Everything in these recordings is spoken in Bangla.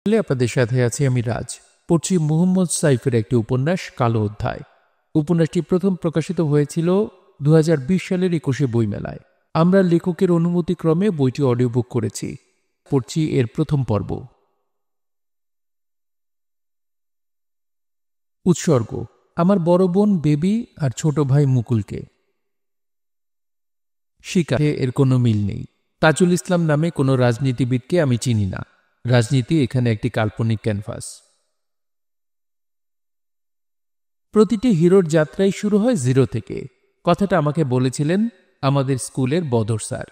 আপনাদের সাথে আছি আমি রাজ। পড়ছি মুহম্মদ সাইফের একটি উপন্যাস কালো অধ্যায়। উপন্যাসটি প্রথম প্রকাশিত হয়েছিল 2020 সালের 21শে বইমেলায়। আমরা লেখকের অনুমতিক্রমে বইটি অডিও বুক করেছি। পড়ছি এর প্রথম পর্ব। উৎসর্গ আমার বড় বোন বেবি আর ছোট ভাই মুকুলকে। শিকারে এর কোনো মিল নেই। তাজুল ইসলাম নামে কোনো রাজনীতিবিদকে আমি চিনি না। রাজনীতি এখানে একটি কাল্পনিক ক্যানভাস। প্রতিটি হিরোর যাত্রাই শুরু হয় জিরো থেকে। কথাটা আমাকে বলেছিলেন আমাদের স্কুলের বদর স্যার।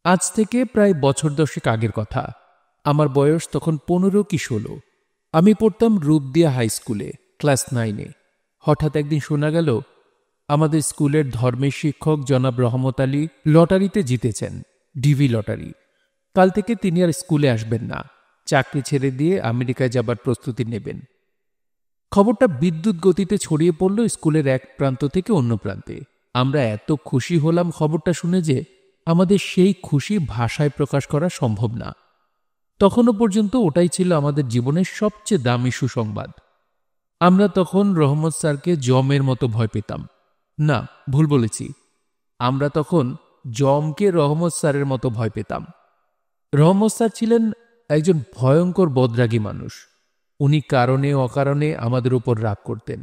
আজ থেকে প্রায় বছর 10 আগের কথা। আমার বয়স তখন 15 কি 16। আমি পড়তাম রূপদিয়া হাই স্কুলে, ক্লাস 9-এ। হঠাৎ একদিন শোনা গেল আমাদের স্কুলের ধর্মের শিক্ষক জনাব রহমত আলী লটারিতে জিতেছেন, ডিভি লটারি। কাল থেকে তিনি আর স্কুলে আসবেন না, চাকরি ছেড়ে দিয়ে আমেরিকায় যাবার প্রস্তুতি নেবেন। খবরটা বিদ্যুৎ গতিতে ছড়িয়ে পড়ল স্কুলের এক প্রান্ত থেকে অন্য প্রান্তে। আমরা এত খুশি হলাম খবরটা শুনে যে আমাদের সেই খুশি ভাষায় প্রকাশ করা সম্ভব না। তখনও পর্যন্ত ওটাই ছিল আমাদের জীবনের সবচেয়ে দামি সুসংবাদ। আমরা তখন রহমত স্যারকে জমের মতো ভয় পেতাম। না, ভুল বলেছি। আমরা তখন জমকে রহমত স্যারের মতো ভয় পেতাম। রহমত স্যার ছিলেন একজন ভয়ঙ্কর বদরাগী মানুষ। উনি কারণে অকারণে আমাদের উপর রাগ করতেন।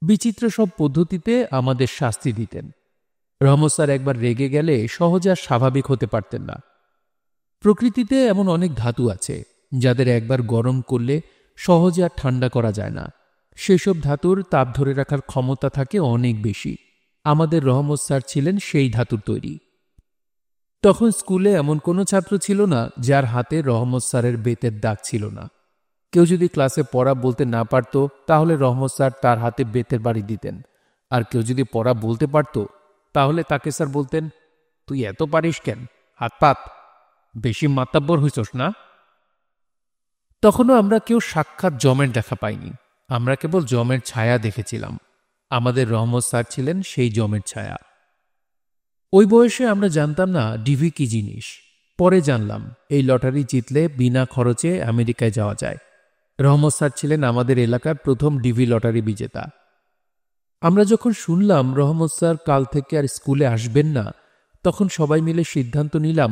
বিচিত্র সব পদ্ধতিতে আমাদের শাস্তি দিতেন। রহমত স্যার একবার রেগে গেলে সহজে আর স্বাভাবিক হতে পারতেন না। প্রকৃতিতে এমন অনেক ধাতু আছে যাদের একবার গরম করলে সহজে আর ঠান্ডা করা যায় না। সেসব ধাতুর তাপ ধরে রাখার ক্ষমতা থাকে অনেক বেশি। আমাদের রহমত স্যার ছিলেন সেই ধাতুর তৈরি। তখন স্কুলে এমন কোনো ছাত্র ছিল না যার হাতে রহমত স্যারের বেতের দাগ ছিল না। কেউ যদি ক্লাসে পড়া বলতে না পারত তাহলে রহমত স্যার তার হাতে বেতের বাড়ি দিতেন। আর কেউ যদি পড়া বলতে পারত তাহলে তাকে স্যার বলতেন, তুই এত পারিস কেন, হাত পাত, বেশি মাতাব্বর হইছস না। তখনও আমরা কেউ সাক্ষাৎ জমের দেখা পাইনি। আমরা কেবল জমের ছায়া দেখেছিলাম। আমাদের রহমত স্যার ছিলেন সেই জমের ছায়া। ওই বয়সে আমরা জানতাম না ডিভি কি জিনিস। পরে জানলাম এই লটারি জিতলে বিনা খরচে আমেরিকায় যাওয়া যায়। রহমত স্যার ছিলেন আমাদের এলাকার প্রথম ডিভি লটারি বিজেতা। আমরা যখন শুনলাম রহমত স্যার কাল থেকে আর স্কুলে আসবেন না, তখন সবাই মিলে সিদ্ধান্ত নিলাম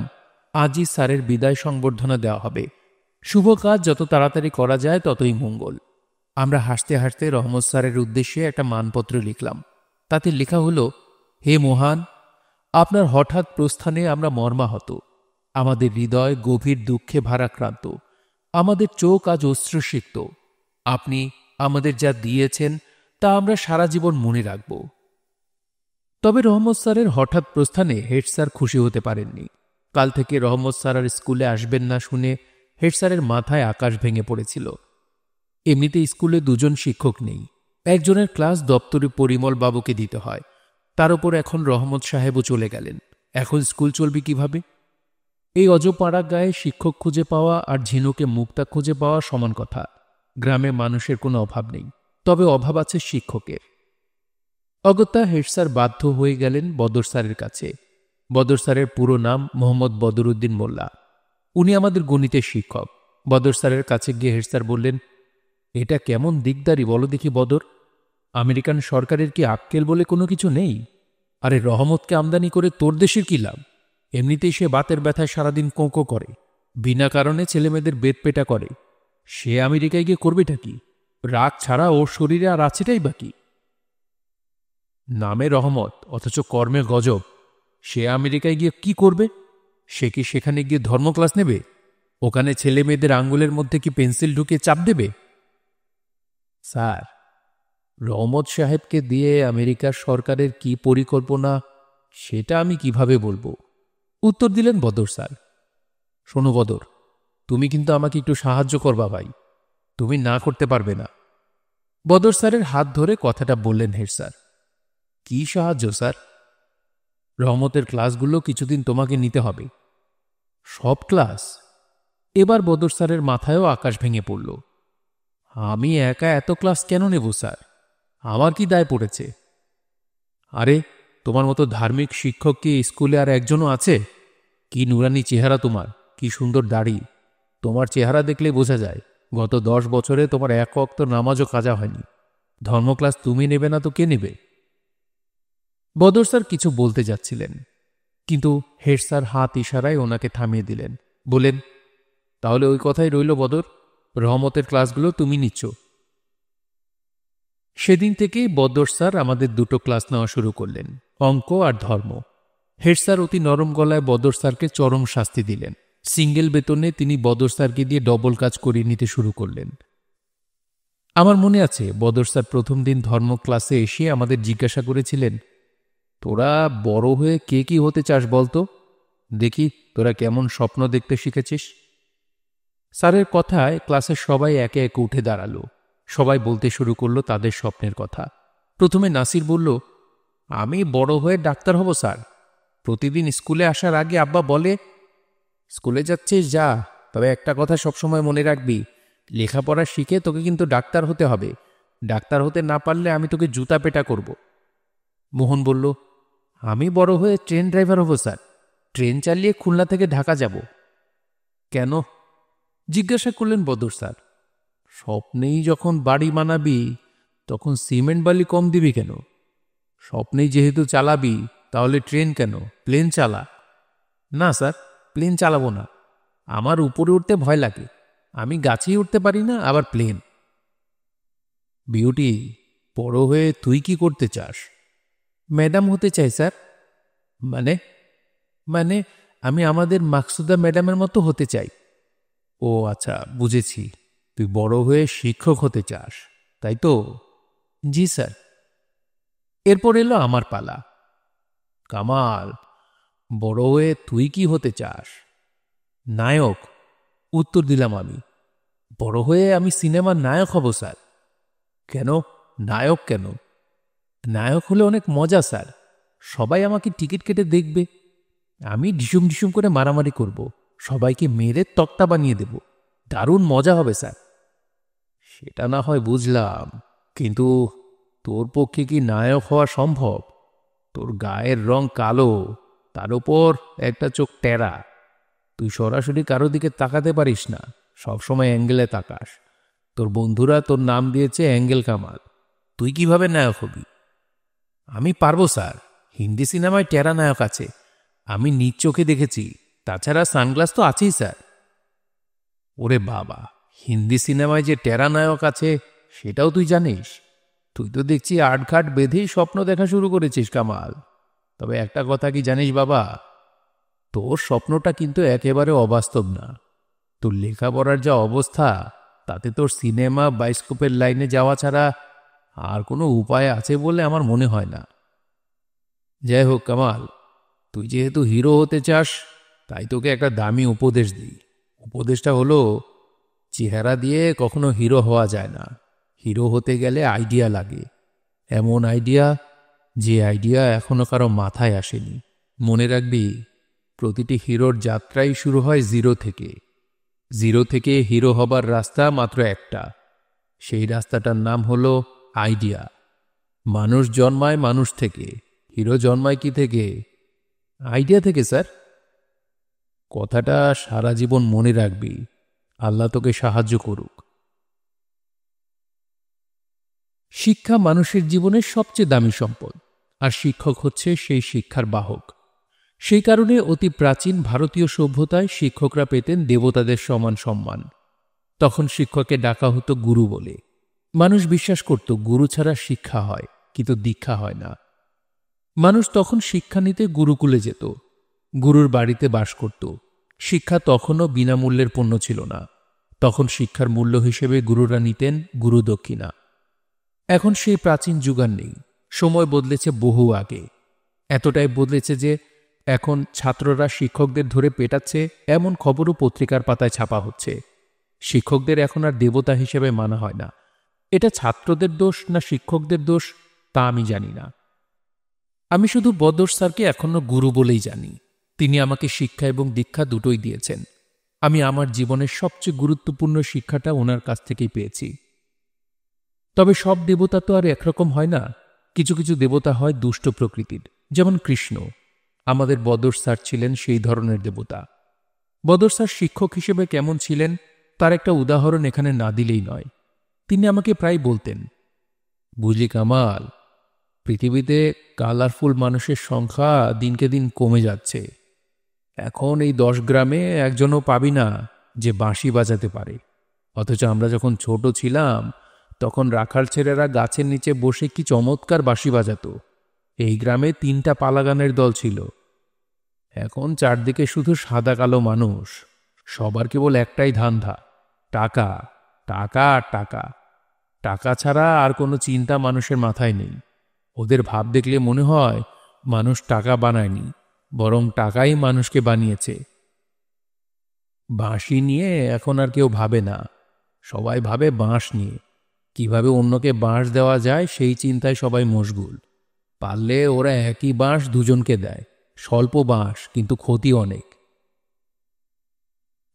আজই স্যারের বিদায় সংবর্ধনা দেওয়া হবে। শুভ কাজ যত তাড়াতাড়ি করা যায় ততই মঙ্গল। আমরা হাসতে হাসতে রহমত স্যারের উদ্দেশ্যে একটা মানপত্র লিখলাম। তাতে লেখা হলো, হে মহান, আপনার হঠাৎ প্রস্থানে আমরা মর্মাহত। আমাদের হৃদয় গভীর দুঃখে ভারাক্রান্ত। আমাদের চোখ আজ অশ্রুসিক্ত। আপনি আমাদের যা দিয়েছেন তা আমরা সারা জীবন মনে রাখব। তবে রহমত স্যারের হঠাৎ প্রস্থানে হেড স্যার খুশি হতে পারেননি। কাল থেকে রহমত স্যার আর স্কুলে আসবেন না শুনে হেড স্যারের মাথায় আকাশ ভেঙে পড়েছিল। এমনিতে স্কুলে 2 জন শিক্ষক নেই। একজনের ক্লাস দপ্তরে পরিমল বাবুকে দিতে হয়। তার উপর এখন রহমত সাহেবও চলে গেলেন। এখন স্কুল চলবে কিভাবে? এই অজপাড়া গায়ে শিক্ষক খুঁজে পাওয়া আর ঝিনুকে মুক্তা খুঁজে পাওয়া সমান কথা। গ্রামে মানুষের কোনো অভাব নেই, তবে অভাব আছে শিক্ষকের। অগত্যা হেড স্যার বাধ্য হয়ে গেলেন বদর স্যারের কাছে। বদর স্যারের পুরো নাম মোহাম্মদ বদরুদ্দিন মোল্লা। উনি আমাদের গণিতের শিক্ষক। বদর স্যারের কাছে গিয়ে হেড স্যার বললেন, এটা কেমন দিকদারি বলো দেখি বদর। আমেরিকান সরকারের কি আক্কেল বলে কোনো কিছু নেই? আরে রহমতকে আমদানি করে তোর দেশের কি লাভ? এমনিতেই সে বাতের ব্যথায় সারাদিন কোঁকো করে, বিনা কারণে ছেলেমেয়েদের বেত পেটা করে। সে আমেরিকায় গিয়ে করবেটা কি? রাগ ছাড়া ওর শরীরে আর আছেটাই বাকি। নামে রহমত অথচ কর্মে গজব। সে আমেরিকায় গিয়ে কি করবে? সে কি সেখানে গিয়ে ধর্ম ক্লাস নেবে? ওখানে ছেলে মেয়েদের আঙ্গুলের মধ্যে কি পেন্সিল ঢুকিয়ে চাপ দেবে? স্যার, রহমত সাহেবকে দিয়ে আমেরিকার সরকারের কি পরিকল্পনা সেটা আমি কিভাবে বলবো? উত্তর দিলেন বদর স্যার। শোনো বদর, তুমি কিন্তু আমাকে একটু সাহায্য করবা ভাই। তুমি না করতে পারবে না। বদর স্যারের হাত ধরে কথাটা বললেন হেড স্যার। কি সাহায্য স্যার? রহমতের ক্লাসগুলো কিছুদিন তোমাকে নিতে হবে। সব ক্লাস? এবার বদর স্যারের মাথায়ও আকাশ ভেঙে পড়ল। আমি একা এত ক্লাস কেন নেব স্যার? আমার কি দায় পড়েছে? আরে, তোমার মতো ধার্মিক শিক্ষক কি স্কুলে আর একজনও আছে? কি নুরানি চেহারা তোমার, কি সুন্দর দাড়ি। তোমার চেহারা দেখলে বোঝা যায় গত 10 বছরে তোমার এক ওয়াক্ত নামাজও কাজা হয়নি। ধর্ম ক্লাস তুমি নেবে না তো কে নেবে? বদর স্যার কিছু বলতে যাচ্ছিলেন, কিন্তু হেড স্যার হাত ইশারায় ওনাকে থামিয়ে দিলেন। বলেন, তাহলে ওই কথাই রইল বদর, রহমতের ক্লাসগুলো তুমি নিচ্ছ। সেদিন থেকেই বদর স্যার আমাদের দুটো ক্লাস নেওয়া শুরু করলেন, অঙ্ক আর ধর্ম। হেড স্যার অতি নরম গলায় বদর স্যারকে চরম শাস্তি দিলেন। সিঙ্গেল বেতনে তিনি বদর স্যারকে দিয়ে ডবল কাজ করিয়ে নিতে শুরু করলেন। আমার মনে আছে বদর স্যার প্রথম দিন ধর্ম ক্লাসে এসে আমাদের জিজ্ঞাসা করেছিলেন, তোরা বড় হয়ে কে কি হতে চাস বলতো, দেখি তোরা কেমন স্বপ্ন দেখতে শিখেছিস। স্যারের কথায় ক্লাসের সবাই একে একে উঠে দাঁড়ালো। সবাই বলতে শুরু করলো তাদের স্বপ্নের কথা। প্রথমে নাসির বলল, আমি বড় হয়ে ডাক্তার হব স্যার। প্রতিদিন স্কুলে আসার আগে আব্বা বলে, স্কুলে যাচ্ছিস যা, তবে একটা কথা সবসময় মনে রাখবি, লেখাপড়া শিখে তোকে কিন্তু ডাক্তার হতে হবে। ডাক্তার হতে না পারলে আমি তোকে জুতা পেটা করব। মোহন বলল, আমি বড় হয়ে ট্রেন ড্রাইভার হব স্যার। ট্রেন চালিয়ে খুলনা থেকে ঢাকা যাব। কেন জিজ্ঞাসা করলেন বদর স্যার। স্বপ্নেই যখন বাড়ি বানাবি তখন সিমেন্ট বালি কম দিবি কেন? স্বপ্নেই যেহেতু চালাবি তাহলে ট্রেন কেন, প্লেন চালা। না স্যার, প্লেন চালাবো না, আমার উপরে উঠতে ভয় লাগে। আমি গাছেই উঠতে পারি না, আবার প্লেন। বিউটি, বড় হয়ে তুই কি করতে চাস? ম্যাডাম হতে চাই স্যার। মানে? মানে আমি আমাদের মাকসুদা ম্যাডামের মতো হতে চাই। ও আচ্ছা, বুঝেছি, তুই বড় হয়ে শিক্ষক হতে চাস, তাই তো? জি স্যার। এরপর এলো আমার পালা। কামাল, বড় হয়ে তুই কি হতে চাস? নায়ক, উত্তর দিলাম আমি। বড় হয়ে আমি সিনেমার নায়ক হব স্যার। কেন নায়ক কেন? নায়ক হলে অনেক মজা স্যার, সবাই আমাকে টিকিট কেটে দেখবে, আমি ঢিসুম ঢিসুম করে মারামারি করব, সবাইকে মেরে তক্তা বানিয়ে দেব, দারুণ মজা হবে স্যার। সেটা না হয় বুঝলাম, কিন্তু তোর পক্ষে কি নায়ক হওয়া সম্ভব? তোর গায়ের রং কালো, তার উপর একটা চোখ টেরা। তুই সরাসরি কারো দিকে তাকাতে পারিস না, সবসময় অ্যাঙ্গেলে তাকাস। তোর বন্ধুরা তোর নাম দিয়েছে অ্যাঙ্গেল কামাল। তুই কিভাবে নায়ক হবি? আমি পারবো স্যার, হিন্দি সিনেমায় টেরা নায়ক আছে, আমি নিজ চোখে দেখেছি। তাছাড়া সানগ্লাস তো আছেই স্যার। ওরে বাবা, হিন্দি সিনেমায় যে টেরা নায়ক আছে সেটাও তুই জানিস? তুই তো দেখছি আটঘাট বেঁধেই স্বপ্ন দেখা শুরু করেছিস কামাল। তবে একটা কথা কি জানিস বাবা, তোর স্বপ্নটা কিন্তু একেবারে অবাস্তব না। তোর লেখাপড়ার যা অবস্থা, তাতে তোর সিনেমা বায়োস্কোপের লাইনে যাওয়া ছাড়া আর কোনো উপায় আছে বলে আমার মনে হয় না। যাই হোক কামাল, তুই যেহেতু হিরো হতে চাস, তাই তোকে একটা দামি উপদেশ দিই। উপদেশটা হলো, চেহারা দিয়ে কখনো হিরো হওয়া যায় না। হিরো হতে গেলে আইডিয়া লাগে, এমন আইডিয়া যে আইডিয়া এখনো কারো মাথায় আসেনি। মনে রাখবি, প্রতিটি হিরোর যাত্রাই শুরু হয় জিরো থেকে। জিরো থেকে হিরো হবার রাস্তা মাত্র একটা, সেই রাস্তাটার নাম হলো আইডিয়া। মানুষ জন্মায় মানুষ থেকে, হিরো জন্মায় কি থেকে? আইডিয়া থেকে স্যার। কথাটা সারা জীবন মনে রাখবি। আল্লাহ তোকে সাহায্য করুক। শিক্ষা মানুষের জীবনের সবচেয়ে দামি সম্পদ, আর শিক্ষক হচ্ছে সেই শিক্ষার বাহক। সেই কারণে অতি প্রাচীন ভারতীয় সভ্যতায় শিক্ষকরা পেতেন দেবতাদের সমান সম্মান। তখন শিক্ষককে ডাকা হতো গুরু বলে। মানুষ বিশ্বাস করত গুরু ছাড়া শিক্ষা হয়, কিন্তু দীক্ষা হয় না। মানুষ তখন শিক্ষা নিতে গুরুকুলে যেত, গুরুর বাড়িতে বাস করত। শিক্ষা তখনও বিনামূল্যের পণ্য ছিল না। তখন শিক্ষার মূল্য হিসেবে গুরুরা নিতেন গুরু দক্ষিণা। এখন সেই প্রাচীন যুগ আর নেই, সময় বদলেছে বহু আগে। এতটাই বদলেছে যে এখন ছাত্ররা শিক্ষকদের ধরে পেটাচ্ছে এমন খবরও পত্রিকার পাতায় ছাপা হচ্ছে। শিক্ষকদের এখন আর দেবতা হিসেবে মানা হয় না। এটা ছাত্রদের দোষ না শিক্ষকদের দোষ তা আমি জানি না। আমি শুধু বদর স্যারকে এখনো গুরু বলেই জানি। তিনি আমাকে শিক্ষা এবং দীক্ষা দুটোই দিয়েছেন। আমি আমার জীবনের সবচেয়ে গুরুত্বপূর্ণ শিক্ষাটা ওনার কাছ থেকেই পেয়েছি। তবে সব দেবতা তো আর একরকম হয় না। কিছু কিছু দেবতা হয় দুষ্ট প্রকৃতির, যেমন কৃষ্ণ। আমাদের বদর স্যার ছিলেন সেই ধরনের দেবতা। বদর স্যার শিক্ষক হিসেবে কেমন ছিলেন তার একটা উদাহরণ এখানে না দিলেই নয়। তিনি আমাকে প্রায় বলতেন, বুঝলি কামাল, পৃথিবীতে কালারফুল মানুষের সংখ্যা দিনকে দিন কমে যাচ্ছে। এখন এই 10 গ্রামে একজনও পাবি না যে বাঁশি বাজাতে পারে। অথচ আমরা যখন ছোট ছিলাম তখন রাখাল ছেলেরা গাছের নিচে বসে কি চমৎকার বাঁশি বাজাতো। এই গ্রামে 3টা পালাগানের দল ছিল। এখন চারদিকে শুধু সাদা কালো মানুষ, সবার কেবল একটাই ধান্ধা, টাকা, টাকা আর টাকা। টাকা ছাড়া আর কোনো চিন্তা মানুষের মাথায় নেই। ওদের ভাব দেখলে মনে হয় মানুষ টাকা বানায়নি, বরং টাকাই মানুষকে বানিয়েছে। বাঁশি নিয়ে এখন আর কেউ ভাবে না, সবাই ভাবে বাঁশ নিয়ে। কিভাবে অন্যকে বাঁশ দেওয়া যায় সেই চিন্তায় সবাই মশগুল। পারলে ওরা একই বাঁশ দুজনকে দেয়, স্বল্প বাঁশ কিন্তু ক্ষতি অনেক।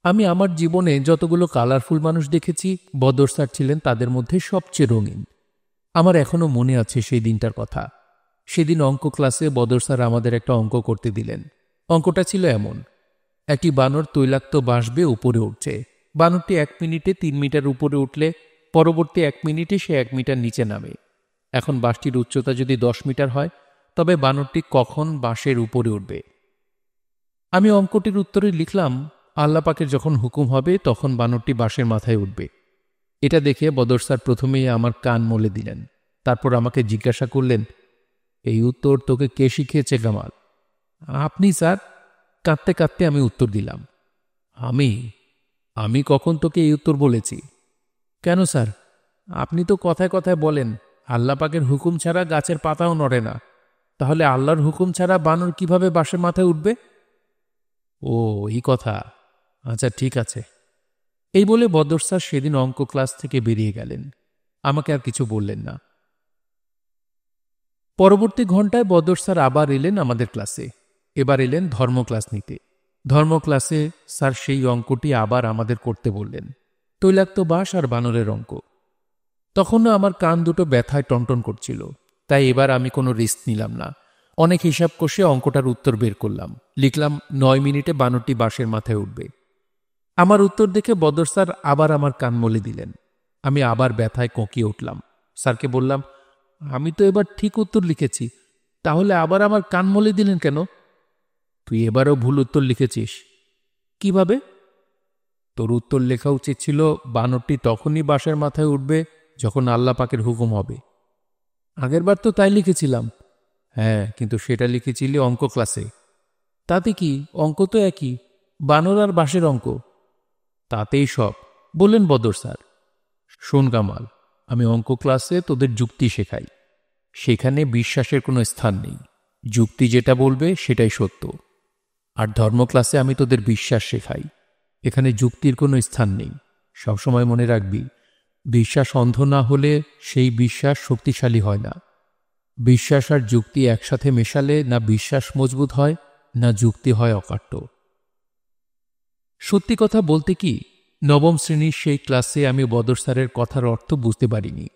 আমি আমার জীবনে যতগুলো কালারফুল মানুষ দেখেছি, বদর স্যার ছিলেন তাদের মধ্যে সবচেয়ে রঙিন। আমার এখনো মনে আছে সেই দিনটার কথা। সেদিন অঙ্ক ক্লাসে বদর স্যার আমাদের একটা অঙ্ক করতে দিলেন। অঙ্কটা ছিল এমন: একটি বানর তৈলাক্ত বাঁশ বেয়ে উপরে উঠছে। বানরটি 1 মিনিটে 3 মিটার উপরে উঠলে পরবর্তী 1 মিনিটে সে 1 মিটার নিচে নামে। এখন বাঁশটির উচ্চতা যদি 10 মিটার হয়, তবে বানরটি কখন বাঁশের উপরে উঠবে? আমি অঙ্কটির উত্তরে লিখলাম, আল্লাহ পাকের যখন হুকুম হবে তখন বানরটি বাঁশের মাথায় উঠবে। এটা দেখে বদর স্যার প্রথমেই আমার কান মলে দিলেন। তারপর আমাকে জিজ্ঞাসা করলেন, এই উত্তর তোকে কে শিখিয়েছে কামাল? আপনি স্যার। কাঁদতে কাঁদতে আমি উত্তর দিলাম, আমি আমি কখন তোকে এই উত্তর বলেছি? কেন স্যার? আপনি তো কথায় কথায় বলেন আল্লাহ পাকের হুকুম ছাড়া গাছের পাতাও নড়ে না। তাহলে আল্লাহর হুকুম ছাড়া বানর কিভাবে বাঁশের মাথায় উঠবে? ও, এই কথা। আচ্ছা ঠিক আছে। এই বলে বদর স্যার সেদিন অঙ্ক ক্লাস থেকে বেরিয়ে গেলেন। আমাকে আর কিছু বললেন না। পরবর্তী ঘন্টায় বদর স্যার আবার এলেন আমাদের ক্লাসে। এবার এলেন ধর্ম ক্লাস নিতে। ধর্ম ক্লাসে স্যার সেই অঙ্কটি আবার আমাদের করতে বললেন, তৈলাক্ত বাঁশ আর বানরের অঙ্ক। তখনও আমার কান দুটো ব্যথায় টনটন করছিল, তাই এবার আমি কোনো রিস্ক নিলাম না। অনেক হিসাব কষে অঙ্কটার উত্তর বের করলাম। লিখলাম 9 মিনিটে বানরটি বাঁশের মাথায় উঠবে। আমার উত্তর দেখে বদর স্যার আবার আমার কান মলে দিলেন। আমি আবার ব্যথায় কোঁকিয়ে উঠলাম। স্যারকে বললাম, আমি তো এবার ঠিক উত্তর লিখেছি, তাহলে আবার আমার কান মলে দিলেন কেন? তুই এবারও ভুল উত্তর লিখেছিস। কিভাবে? তোর উত্তর লেখা উচিত ছিল বানরটি তখনই বাঁশের মাথায় উঠবে যখন আল্লাহ পাকের হুকুম হবে। আগেরবার তো তাই লিখেছিলাম। হ্যাঁ, কিন্তু সেটা লিখেছিলি অঙ্ক ক্লাসে। তাতে কি, অঙ্ক তো একই, বানর আর বাঁশের অঙ্ক। তাতেই সব, বললেন বদর স্যার। শোন কামাল, আমি অঙ্ক ক্লাসে তোদের যুক্তি শেখাই। সেখানে বিশ্বাসের কোনো স্থান নেই। যুক্তি যেটা বলবে সেটাই সত্য। আর ধর্ম ক্লাসে আমি তোদের বিশ্বাস শেখাই। এখানে যুক্তির কোনো স্থান নেই। সবসময় মনে রাখবি, বিশ্বাস অন্ধ না হলে সেই বিশ্বাস শক্তিশালী হয় না। বিশ্বাস আর যুক্তি একসাথে মেশালে না বিশ্বাস মজবুত হয়, না যুক্তি হয় অকাট্য। সত্যি কথা বলতে কি, 9ম শ্রেণীর সেই ক্লাসে আমি বদর স্যারের কথার অর্থ বুঝতে পারিনি।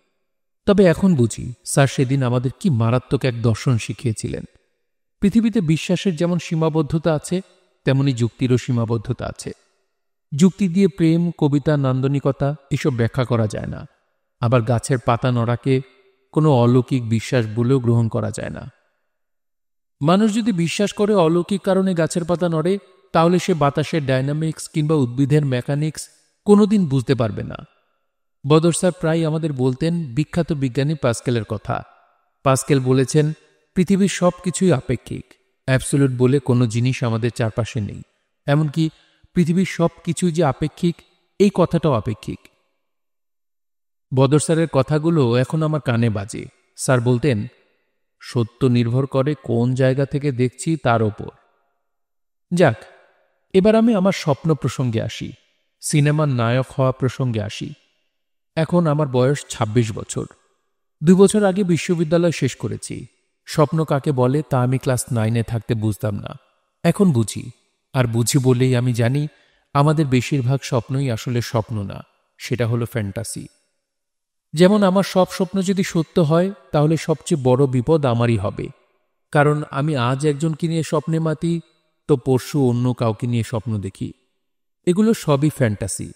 তবে এখন বুঝি, স্যার সেদিন আমাদের কি মারাত্মক এক দর্শন শিখিয়েছিলেন। পৃথিবীতে বিশ্বাসের যেমন সীমাবদ্ধতা আছে, তেমনি যুক্তিরও সীমাবদ্ধতা আছে। যুক্তি দিয়ে প্রেম, কবিতা, নান্দনিকতা এসব ব্যাখ্যা করা যায় না। আবার গাছের পাতা নড়াকে কোনো অলৌকিক বিশ্বাস বলেও গ্রহণ করা যায় না। মানুষ যদি বিশ্বাস করে অলৌকিক কারণে গাছের পাতা নড়ে, তাহলে সে বাতাসের ডায়নামিক্স কিংবা উদ্ভিদের মেকানিক্স কোনোদিন বুঝতে পারবে না। বদর স্যার প্রায় আমাদের বলতেন বিখ্যাত বিজ্ঞানী পাস্কেলের কথা। পাস্কেল বলেছেন, পৃথিবীর সব কিছুই আপেক্ষিক। অ্যাবসোলিউট বলে কোনো জিনিস আমাদের চারপাশে নেই। এমনকি পৃথিবীর সব কিছুই যে আপেক্ষিক, এই কথাটাও আপেক্ষিক। বদর স্যারের কথাগুলো এখন আমার কানে বাজে। স্যার বলতেন, সত্য নির্ভর করে কোন জায়গা থেকে দেখছি তার ওপর। যাক, এবার আমি আমার স্বপ্ন প্রসঙ্গে আসি, সিনেমার নায়ক হওয়া প্রসঙ্গে আসি। এখন আমার বয়স 26 বছর। 2 বছর আগে বিশ্ববিদ্যালয় শেষ করেছি। স্বপ্ন কাকে বলে তা আমি ক্লাস 9-এ থাকতে বুঝতাম না। এখন বুঝি, আর বুঝি বলেই আমি জানি আমাদের বেশিরভাগ স্বপ্নই আসলে স্বপ্ন না, সেটা হলো ফ্যান্টাসি। যেমন আমার সব স্বপ্ন যদি সত্য হয়, তাহলে সবচেয়ে বড় বিপদ আমারই হবে। কারণ আমি আজ একজনকে নিয়ে স্বপ্নে মাতি, তো পরশু অন্য কাউকে নিয়ে স্বপ্ন দেখি। এগুলো সবই ফ্যান্টাসি।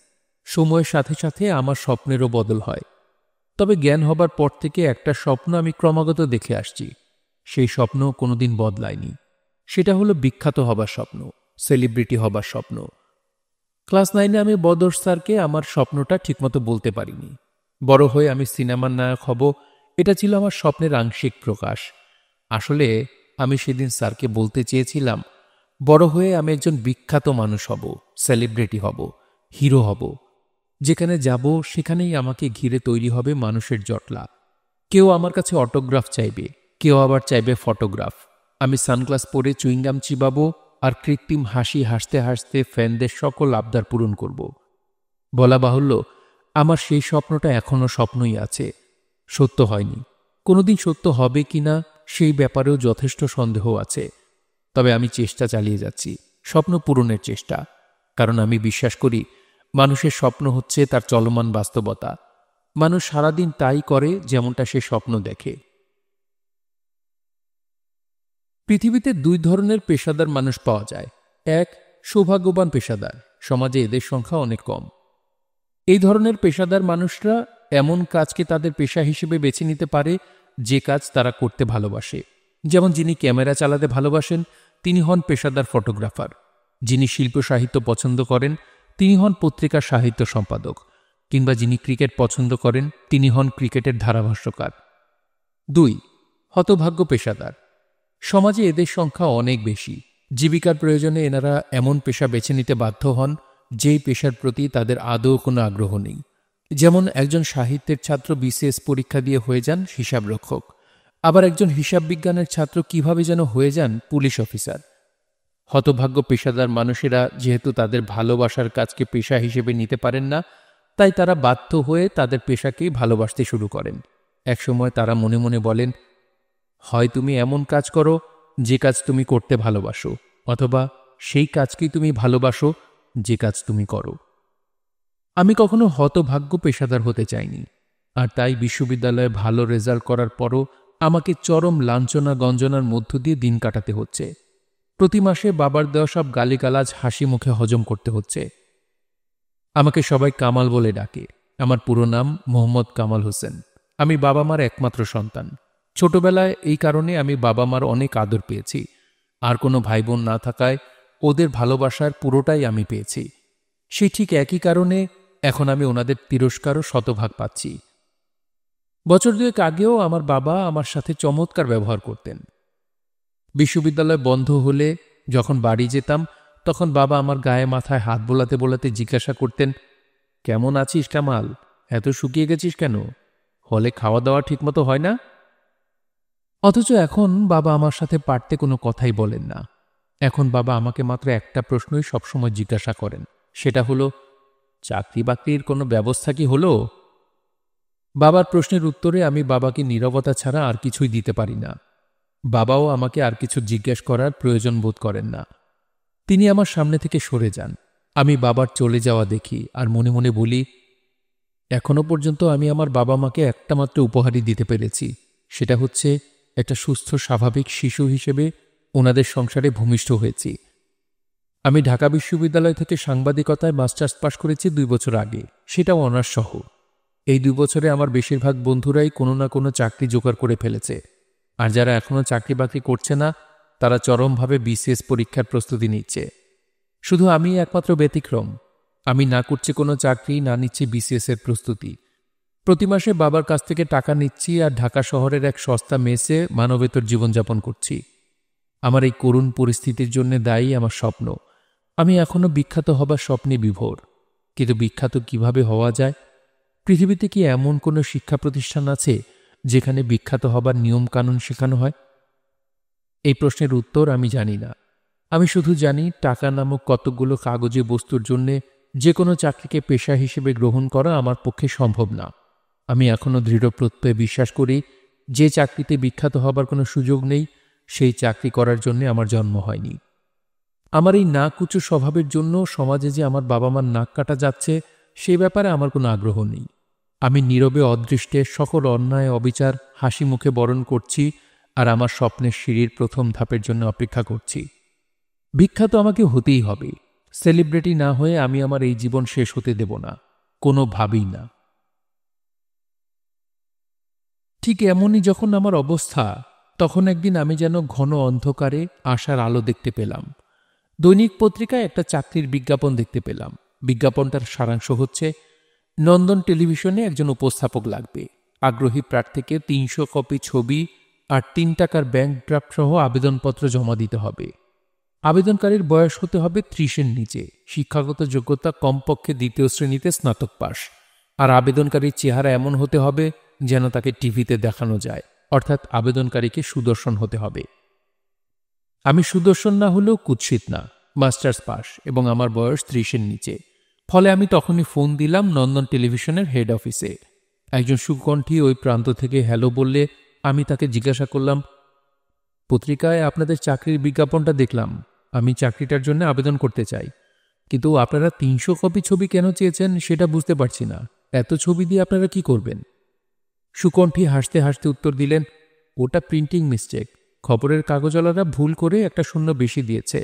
সময়ের সাথে সাথে আমার স্বপ্নেরও বদল হয়। তবে জ্ঞান হবার পর থেকে একটা স্বপ্ন আমি ক্রমাগত দেখে আসছি। সেই স্বপ্ন কোনোদিন বদলায়নি। সেটা হলো বিখ্যাত হবার স্বপ্ন, সেলিব্রিটি হবার স্বপ্ন। ক্লাস 9-এ আমি বদর স্যারকে আমার স্বপ্নটা ঠিকমতো বলতে পারিনি। বড় হয়ে আমি সিনেমার নায়ক হব, এটা ছিল আমার স্বপ্নের আংশিক প্রকাশ। আসলে আমি সেদিন স্যারকে বলতে চেয়েছিলাম, বড় হয়ে আমি একজন বিখ্যাত মানুষ হব, সেলিব্রিটি হব, হিরো হব। যেখানে যাব সেখানেই আমাকে ঘিরে তৈরি হবে মানুষের জটলা। কেউ আমার কাছে অটোগ্রাফ চাইবে, কেউ আবার চাইবে ফটোগ্রাফ। আমি সানগ্লাস পরে চুইংগাম চিবাবো আর কৃত্রিম হাসি হাসতে হাসতে ফ্যানদের সকল আবদার পূরণ করব। বলা বাহুল্য, আমার সেই স্বপ্নটা এখনও স্বপ্নই আছে, সত্য হয়নি। কোনোদিন সত্য হবে কিনা সেই ব্যাপারেও যথেষ্ট সন্দেহ আছে। তবে আমি চেষ্টা চালিয়ে যাচ্ছি, স্বপ্ন পূরণের চেষ্টা। কারণ আমি বিশ্বাস করি মানুষের স্বপ্ন হচ্ছে তার চলমান বাস্তবতা। মানুষ সারাদিন তাই করে যেমনটা সে স্বপ্ন দেখে। পৃথিবীতে দুই ধরনের পেশাদার মানুষ পাওয়া যায়। এক, সৌভাগ্যবান পেশাদার, সমাজে এদের সংখ্যা অনেক কম। এই ধরনের পেশাদার মানুষরা এমন কাজকে তাদের পেশা হিসেবে বেছে নিতে পারে যে কাজ তারা করতে ভালোবাসে। যেমন যিনি ক্যামেরা চালাতে ভালোবাসেন তিনি হন পেশাদার ফটোগ্রাফার। যিনি শিল্প সাহিত্য পছন্দ করেন তিনি হন পত্রিকার সাহিত্য সম্পাদক। কিংবা যিনি ক্রিকেট পছন্দ করেন তিনি হন ক্রিকেটের ধারাভাষ্যকার। 2, হতভাগ্য পেশাদার। সমাজে এদের সংখ্যা অনেক বেশি। জীবিকার প্রয়োজনে এনারা এমন পেশা বেছে নিতে বাধ্য হন যেই পেশার প্রতি তাদের আদৌ কোনো আগ্রহ নেই। যেমন একজন সাহিত্যের ছাত্র বিসিএস পরীক্ষা দিয়ে হয়ে যান হিসাবরক্ষক, আবার একজন হিসাব বিজ্ঞানের ছাত্র কিভাবে যেন হয়ে যান পুলিশ অফিসার। হতভাগ্য পেশাদার মানুষেরা যেহেতু তাদের ভালোবাসার কাজকে পেশা হিসেবে নিতে পারেন না, তাই তারা বাধ্য হয়ে তাদের পেশাকেই ভালোবাসতে শুরু করেন। একসময় তারা মনে মনে বলেন, হয় তুমি এমন কাজ করো যে কাজ তুমি করতে ভালোবাসো, অথবা সেই কাজকেই তুমি ভালোবাসো যে কাজ তুমি করো। আমি কখনো হতভাগ্য পেশাদার হতে চাইনি। আর তাই বিশ্ববিদ্যালয়ে ভালো রেজাল্ট করার পরও আমাকে চরম লাঞ্ছনা গঞ্জনার মধ্য দিয়ে দিন কাটাতে হচ্ছে। প্রতি মাসে বাবার দেওয়া সব গালিগালাজ হাসি মুখে হজম করতে হচ্ছে। আমাকে সবাই কামাল বলে ডাকে। আমার পুরো নাম মোহাম্মদ কামাল হোসেন। আমি বাবা মার একমাত্র সন্তান। ছোটবেলায় এই কারণে আমি বাবা মার অনেক আদর পেয়েছি। আর কোনো ভাই বোন না থাকায় ওদের ভালোবাসার পুরোটাই আমি পেয়েছি। সেই ঠিক একই কারণে এখন আমি ওনাদের তিরস্কারও শতভাগ পাচ্ছি। বছর দুয়েক আগেও আমার বাবা আমার সাথে চমৎকার ব্যবহার করতেন। বিশ্ববিদ্যালয় বন্ধ হলে যখন বাড়ি যেতাম তখন বাবা আমার গায়ে মাথায় হাত বোলাতে বোলাতে জিজ্ঞাসা করতেন, কেমন আছিস কামাল, এত শুকিয়ে গেছিস কেন? হলে খাওয়া দাওয়া ঠিকমতো হয় না? অথচ এখন বাবা আমার সাথে পারতে কোনো কথাই বলেন না। এখন বাবা আমাকে মাত্র একটা প্রশ্নই সবসময় জিজ্ঞাসা করেন, সেটা হলো, চাকরি বাকরির কোনো ব্যবস্থা কি হলো? বাবার প্রশ্নের উত্তরে আমি বাবাকে নীরবতা ছাড়া আর কিছুই দিতে পারি না। বাবাও আমাকে আর কিছু জিজ্ঞেস করার প্রয়োজন বোধ করেন না। তিনি আমার সামনে থেকে সরে যান। আমি বাবার চলে যাওয়া দেখি আর মনে মনে বলি, এখনো পর্যন্ত আমি আমার বাবা মাকে একটা মাত্র উপহারই দিতে পেরেছি। সেটা হচ্ছে একটা সুস্থ স্বাভাবিক শিশু হিসেবে ওনাদের সংসারে ভূমিষ্ঠ হয়েছি। আমি ঢাকা বিশ্ববিদ্যালয় থেকে সাংবাদিকতায় মাস্টার্স পাশ করেছি 2 বছর আগে, সেটাও অনার্স সহ। এই 2 বছরে আমার বেশিরভাগ বন্ধুরাই কোনো না কোনো চাকরি জোগাড় করে ফেলেছে। আর যারা এখনও চাকরি বাকরি করছে না তারা চরমভাবে বিসিএস পরীক্ষার প্রস্তুতি নিচ্ছে। শুধু আমি একমাত্র ব্যতিক্রম। আমি না করছি কোনো চাকরি, না নিচ্ছি বিসিএস এর প্রস্তুতি। প্রতি মাসে বাবার কাছ থেকে টাকা নিচ্ছি আর ঢাকা শহরের এক সস্তা মেসে মানবেতর জীবনযাপন করছি। আমার এই করুণ পরিস্থিতির জন্য দায়ী আমার স্বপ্ন। আমি এখনো বিখ্যাত হবার স্বপ্নে বিভোর। কিন্তু বিখ্যাত কিভাবে হওয়া যায়? পৃথিবীতে কি এমন কোনো শিক্ষা প্রতিষ্ঠান আছে যেখানে বিখ্যাত হবার নিয়ম কানুন শেখানো হয়? এই প্রশ্নের উত্তর আমি জানি না। আমি শুধু জানি টাকা নামক কতকগুলো কাগজে বস্তুর জন্যে যে কোনো চাকরিকে পেশা হিসেবে গ্রহণ করা আমার পক্ষে সম্ভব না। আমি এখনও দৃঢ় প্রত্যয়ে বিশ্বাস করি যে চাকরিতে বিখ্যাত হবার কোনো সুযোগ নেই সেই চাকরি করার জন্য আমার জন্ম হয়নি। আমার এই নাকুচু স্বভাবের জন্য সমাজে যে আমার বাবা মার নাক কাটা যাচ্ছে সে ব্যাপারে আমার কোনো আগ্রহ নেই। আমি নীরবে অদৃষ্টে সকল অন্যায় অবিচার হাসি মুখে বরণ করছি আর আমার স্বপ্নের সিঁড়ির প্রথম ধাপের জন্য অপেক্ষা করছি। বিখ্যাত আমাকে হতেই হবে, সেলিব্রিটি না হয়ে আমি আমার এই জীবন শেষ হতে দেব না, কোনোভাবেই না। ঠিক এমনই যখন আমার অবস্থা, তখন একদিন আমি যেন ঘন অন্ধকারে আশার আলো দেখতে পেলাম। দৈনিক পত্রিকায় একটা চাকরির বিজ্ঞাপন দেখতে পেলাম। বিজ্ঞাপনটার সারাংশ হচ্ছে, নন্দন টেলিভিশনে একজন উপস্থাপক লাগবে। আগ্রহী প্রার্থীকে ৩০০ কপি ছবি আর ৩ টাকার ব্যাংক ড্রাফট সহ আবেদনপত্র জমা দিতে হবে। আবেদনকারীর বয়স হতে হবে ৩০-এর নিচে, শিক্ষাগত যোগ্যতা কমপক্ষে ২য় শ্রেণীতে স্নাতক পাশ, আর আবেদনকারীর চেহারা এমন হতে হবে যেন তাকে টিভিতে দেখানো যায়, অর্থাৎ আবেদনকারীকে সুদর্শন হতে হবে। আমি সুদর্শন না হলেও কুৎসিত না, মাস্টার্স পাস, এবং আমার বয়স ৩০-এর নিচে। ফলে আমি তখনই ফোন দিলাম নন্দন টেলিভিশনের হেড অফিসে। একজন সুকণ্ঠী ওই প্রান্ত থেকে হ্যালো বললে আমি তাকে জিজ্ঞাসা করলাম, পত্রিকায় আপনাদের চাকরির বিজ্ঞাপনটা দেখলাম, আমি চাকরিটার জন্য আবেদন করতে চাই, কিন্তু আপনারা ৩০০ কপি ছবি কেন চেয়েছেন সেটা বুঝতে পারছি না। এত ছবি দিয়ে আপনারা কি করবেন? সুকণ্ঠী হাসতে হাসতে উত্তর দিলেন, ওটা প্রিন্টিং মিস্টেক, খবরের কাগজওয়ালারা ভুল করে একটা শূন্য বেশি দিয়েছে।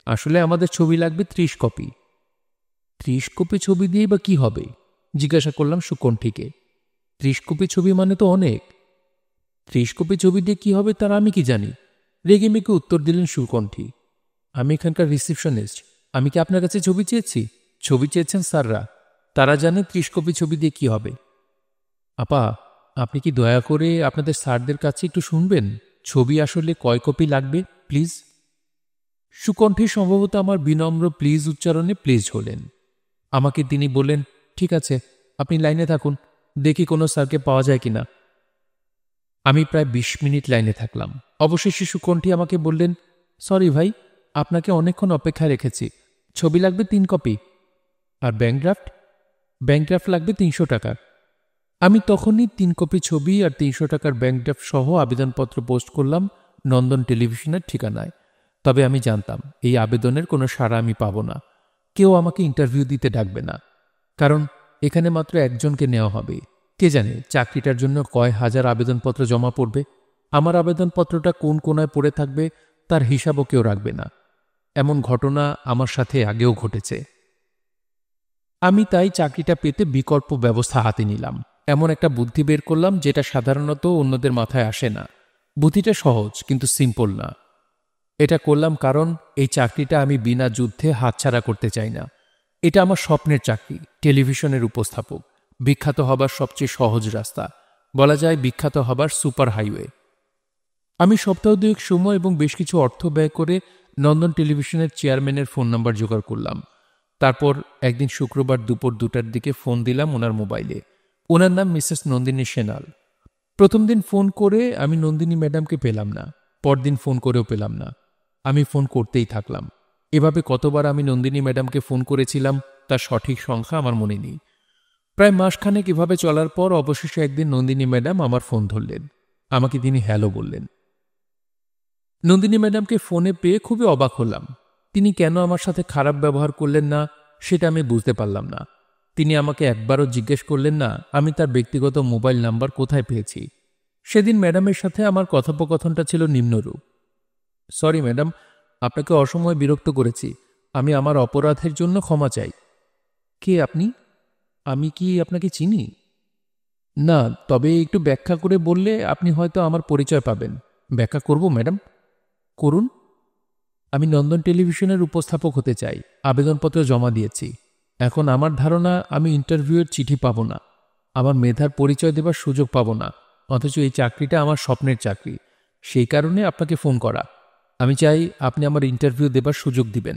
আসলে আমাদের ছবি লাগবে ৩০ কপি। ৩০ কপি ছবি দিয়েই বা কি হবে? জিজ্ঞাসা করলাম সুকণ্ঠীকে। ৩০ কপি ছবি মানে তো অনেক। ৩০ কপি ছবি দিয়ে কি হবে তার আমি কি জানি? রেগে মেগে উত্তর দিলেন সুকণ্ঠী, আমি এখানকার রিসিপশনিস্ট, আমি কি আপনার কাছে ছবি চেয়েছি? ছবি চেয়েছেন স্যাররা, তারা জানে ৩০ কপি ছবি দিয়ে কি হবে। আপা, আপনি কি দয়া করে আপনাদের স্যারদের কাছে একটু শুনবেন, ছবি আসলে কয় কপি লাগবে প্লিজ? সুকণ্ঠী সম্ভবত আমার বিনম্র প্লিজ উচ্চারণে প্লিজ হলেন। আমাকে তিনি বললেন, ঠিক আছে, আপনি লাইনে থাকুন, দেখি কোনো স্যারকে পাওয়া যায় কিনা। আমি প্রায় ২০ মিনিট লাইনে থাকলাম। অবশেষে সুকণ্ঠী আমাকে বললেন, সরি ভাই, আপনাকে অনেকক্ষণ অপেক্ষায় রেখেছি, ছবি লাগবে ৩ কপি। আর ব্যাংক ড্রাফট? ব্যাংক ড্রাফট লাগবে ৩০০ টাকার। আমি তখনই ৩ কপি ছবি আর ৩০০ টাকার ব্যাংক ড্রাফট সহ আবেদনপত্র পোস্ট করলাম নন্দন টেলিভিশনের ঠিকানায়। তবে আমি জানতাম এই আবেদনের কোনো সাড়া আমি পাব না, কেউ আমাকে ইন্টারভিউ দিতে ডাকবে না, কারণ এখানে মাত্র একজনকে নেওয়া হবে। কে জানে চাকরিটার জন্য কয় হাজার আবেদনপত্র জমা পড়বে, আমার আবেদনপত্রটা কোন কোনায় পড়ে থাকবে তার হিসাবও কেউ রাখবে না। এমন ঘটনা আমার সাথে আগেও ঘটেছে। আমি তাই চাকরিটা পেতে বিকল্প ব্যবস্থা হাতে নিলাম। এমন একটা বুদ্ধি বের করলাম যেটা সাধারণত অন্যদের মাথায় আসে না। বুদ্ধিটা সহজ কিন্তু সিম্পল না। এটা করলাম কারণ এই চাকরিটা আমি বিনা যুদ্ধে হাতছাড়া করতে চাই না। এটা আমার স্বপ্নের চাকরি, টেলিভিশনের উপস্থাপক, বিখ্যাত হবার সবচেয়ে সহজ রাস্তা, বলা যায় বিখ্যাত হবার সুপার হাইওয়ে। আমি সপ্তাহ দুয়েক সময় এবং বেশ কিছু অর্থ ব্যয় করে নন্দন টেলিভিশনের চেয়ারম্যানের ফোন নাম্বার জোগাড় করলাম। তারপর একদিন শুক্রবার দুপুর 2টার দিকে ফোন দিলাম ওনার মোবাইলে। ওনার নাম মিসেস নন্দিনী সেনাল। প্রথম দিন ফোন করে আমি নন্দিনী ম্যাডামকে পেলাম না, পরদিন ফোন করেও পেলাম না। আমি ফোন করতেই থাকলাম। এভাবে কতবার আমি নন্দিনী ম্যাডামকে ফোন করেছিলাম তার সঠিক সংখ্যা আমার মনে নেই। প্রায় মাসখানেক এভাবে চলার পর অবশেষে একদিন নন্দিনী ম্যাডাম আমার ফোন ধরলেন। আমাকে তিনি হ্যালো বললেন। নন্দিনী ম্যাডামকে ফোনে পেয়ে খুবই অবাক হলাম। তিনি কেন আমার সাথে খারাপ ব্যবহার করলেন না সেটা আমি বুঝতে পারলাম না। তিনি আমাকে একবারও জিজ্ঞেস করলেন না আমি তার ব্যক্তিগত মোবাইল নাম্বার কোথায় পেয়েছি। সেদিন ম্যাডামের সাথে আমার কথোপকথনটা ছিল নিম্নরূপ, সরি ম্যাডাম, আপনাকে অসময়ে বিরক্ত করেছি, আমি আমার অপরাধের জন্য ক্ষমা চাই। কে আপনি? আমি কি আপনাকে চিনি? না, তবে একটু ব্যাখ্যা করে বললে আপনি হয়তো আমার পরিচয় পাবেন। ব্যাখ্যা করব ম্যাডাম? করুন। আমি নন্দন টেলিভিশনের উপস্থাপক হতে চাই, আবেদনপত্র জমা দিয়েছি। এখন আমার ধারণা আমি ইন্টারভিউয়ের চিঠি পাব না, আমার মেধার পরিচয় দেবার সুযোগ পাব না, অথচ এই চাকরিটা আমার স্বপ্নের চাকরি। সেই কারণে আপনাকে ফোন করা। আমি চাই আপনি আমার ইন্টারভিউ দেবার সুযোগ দিবেন।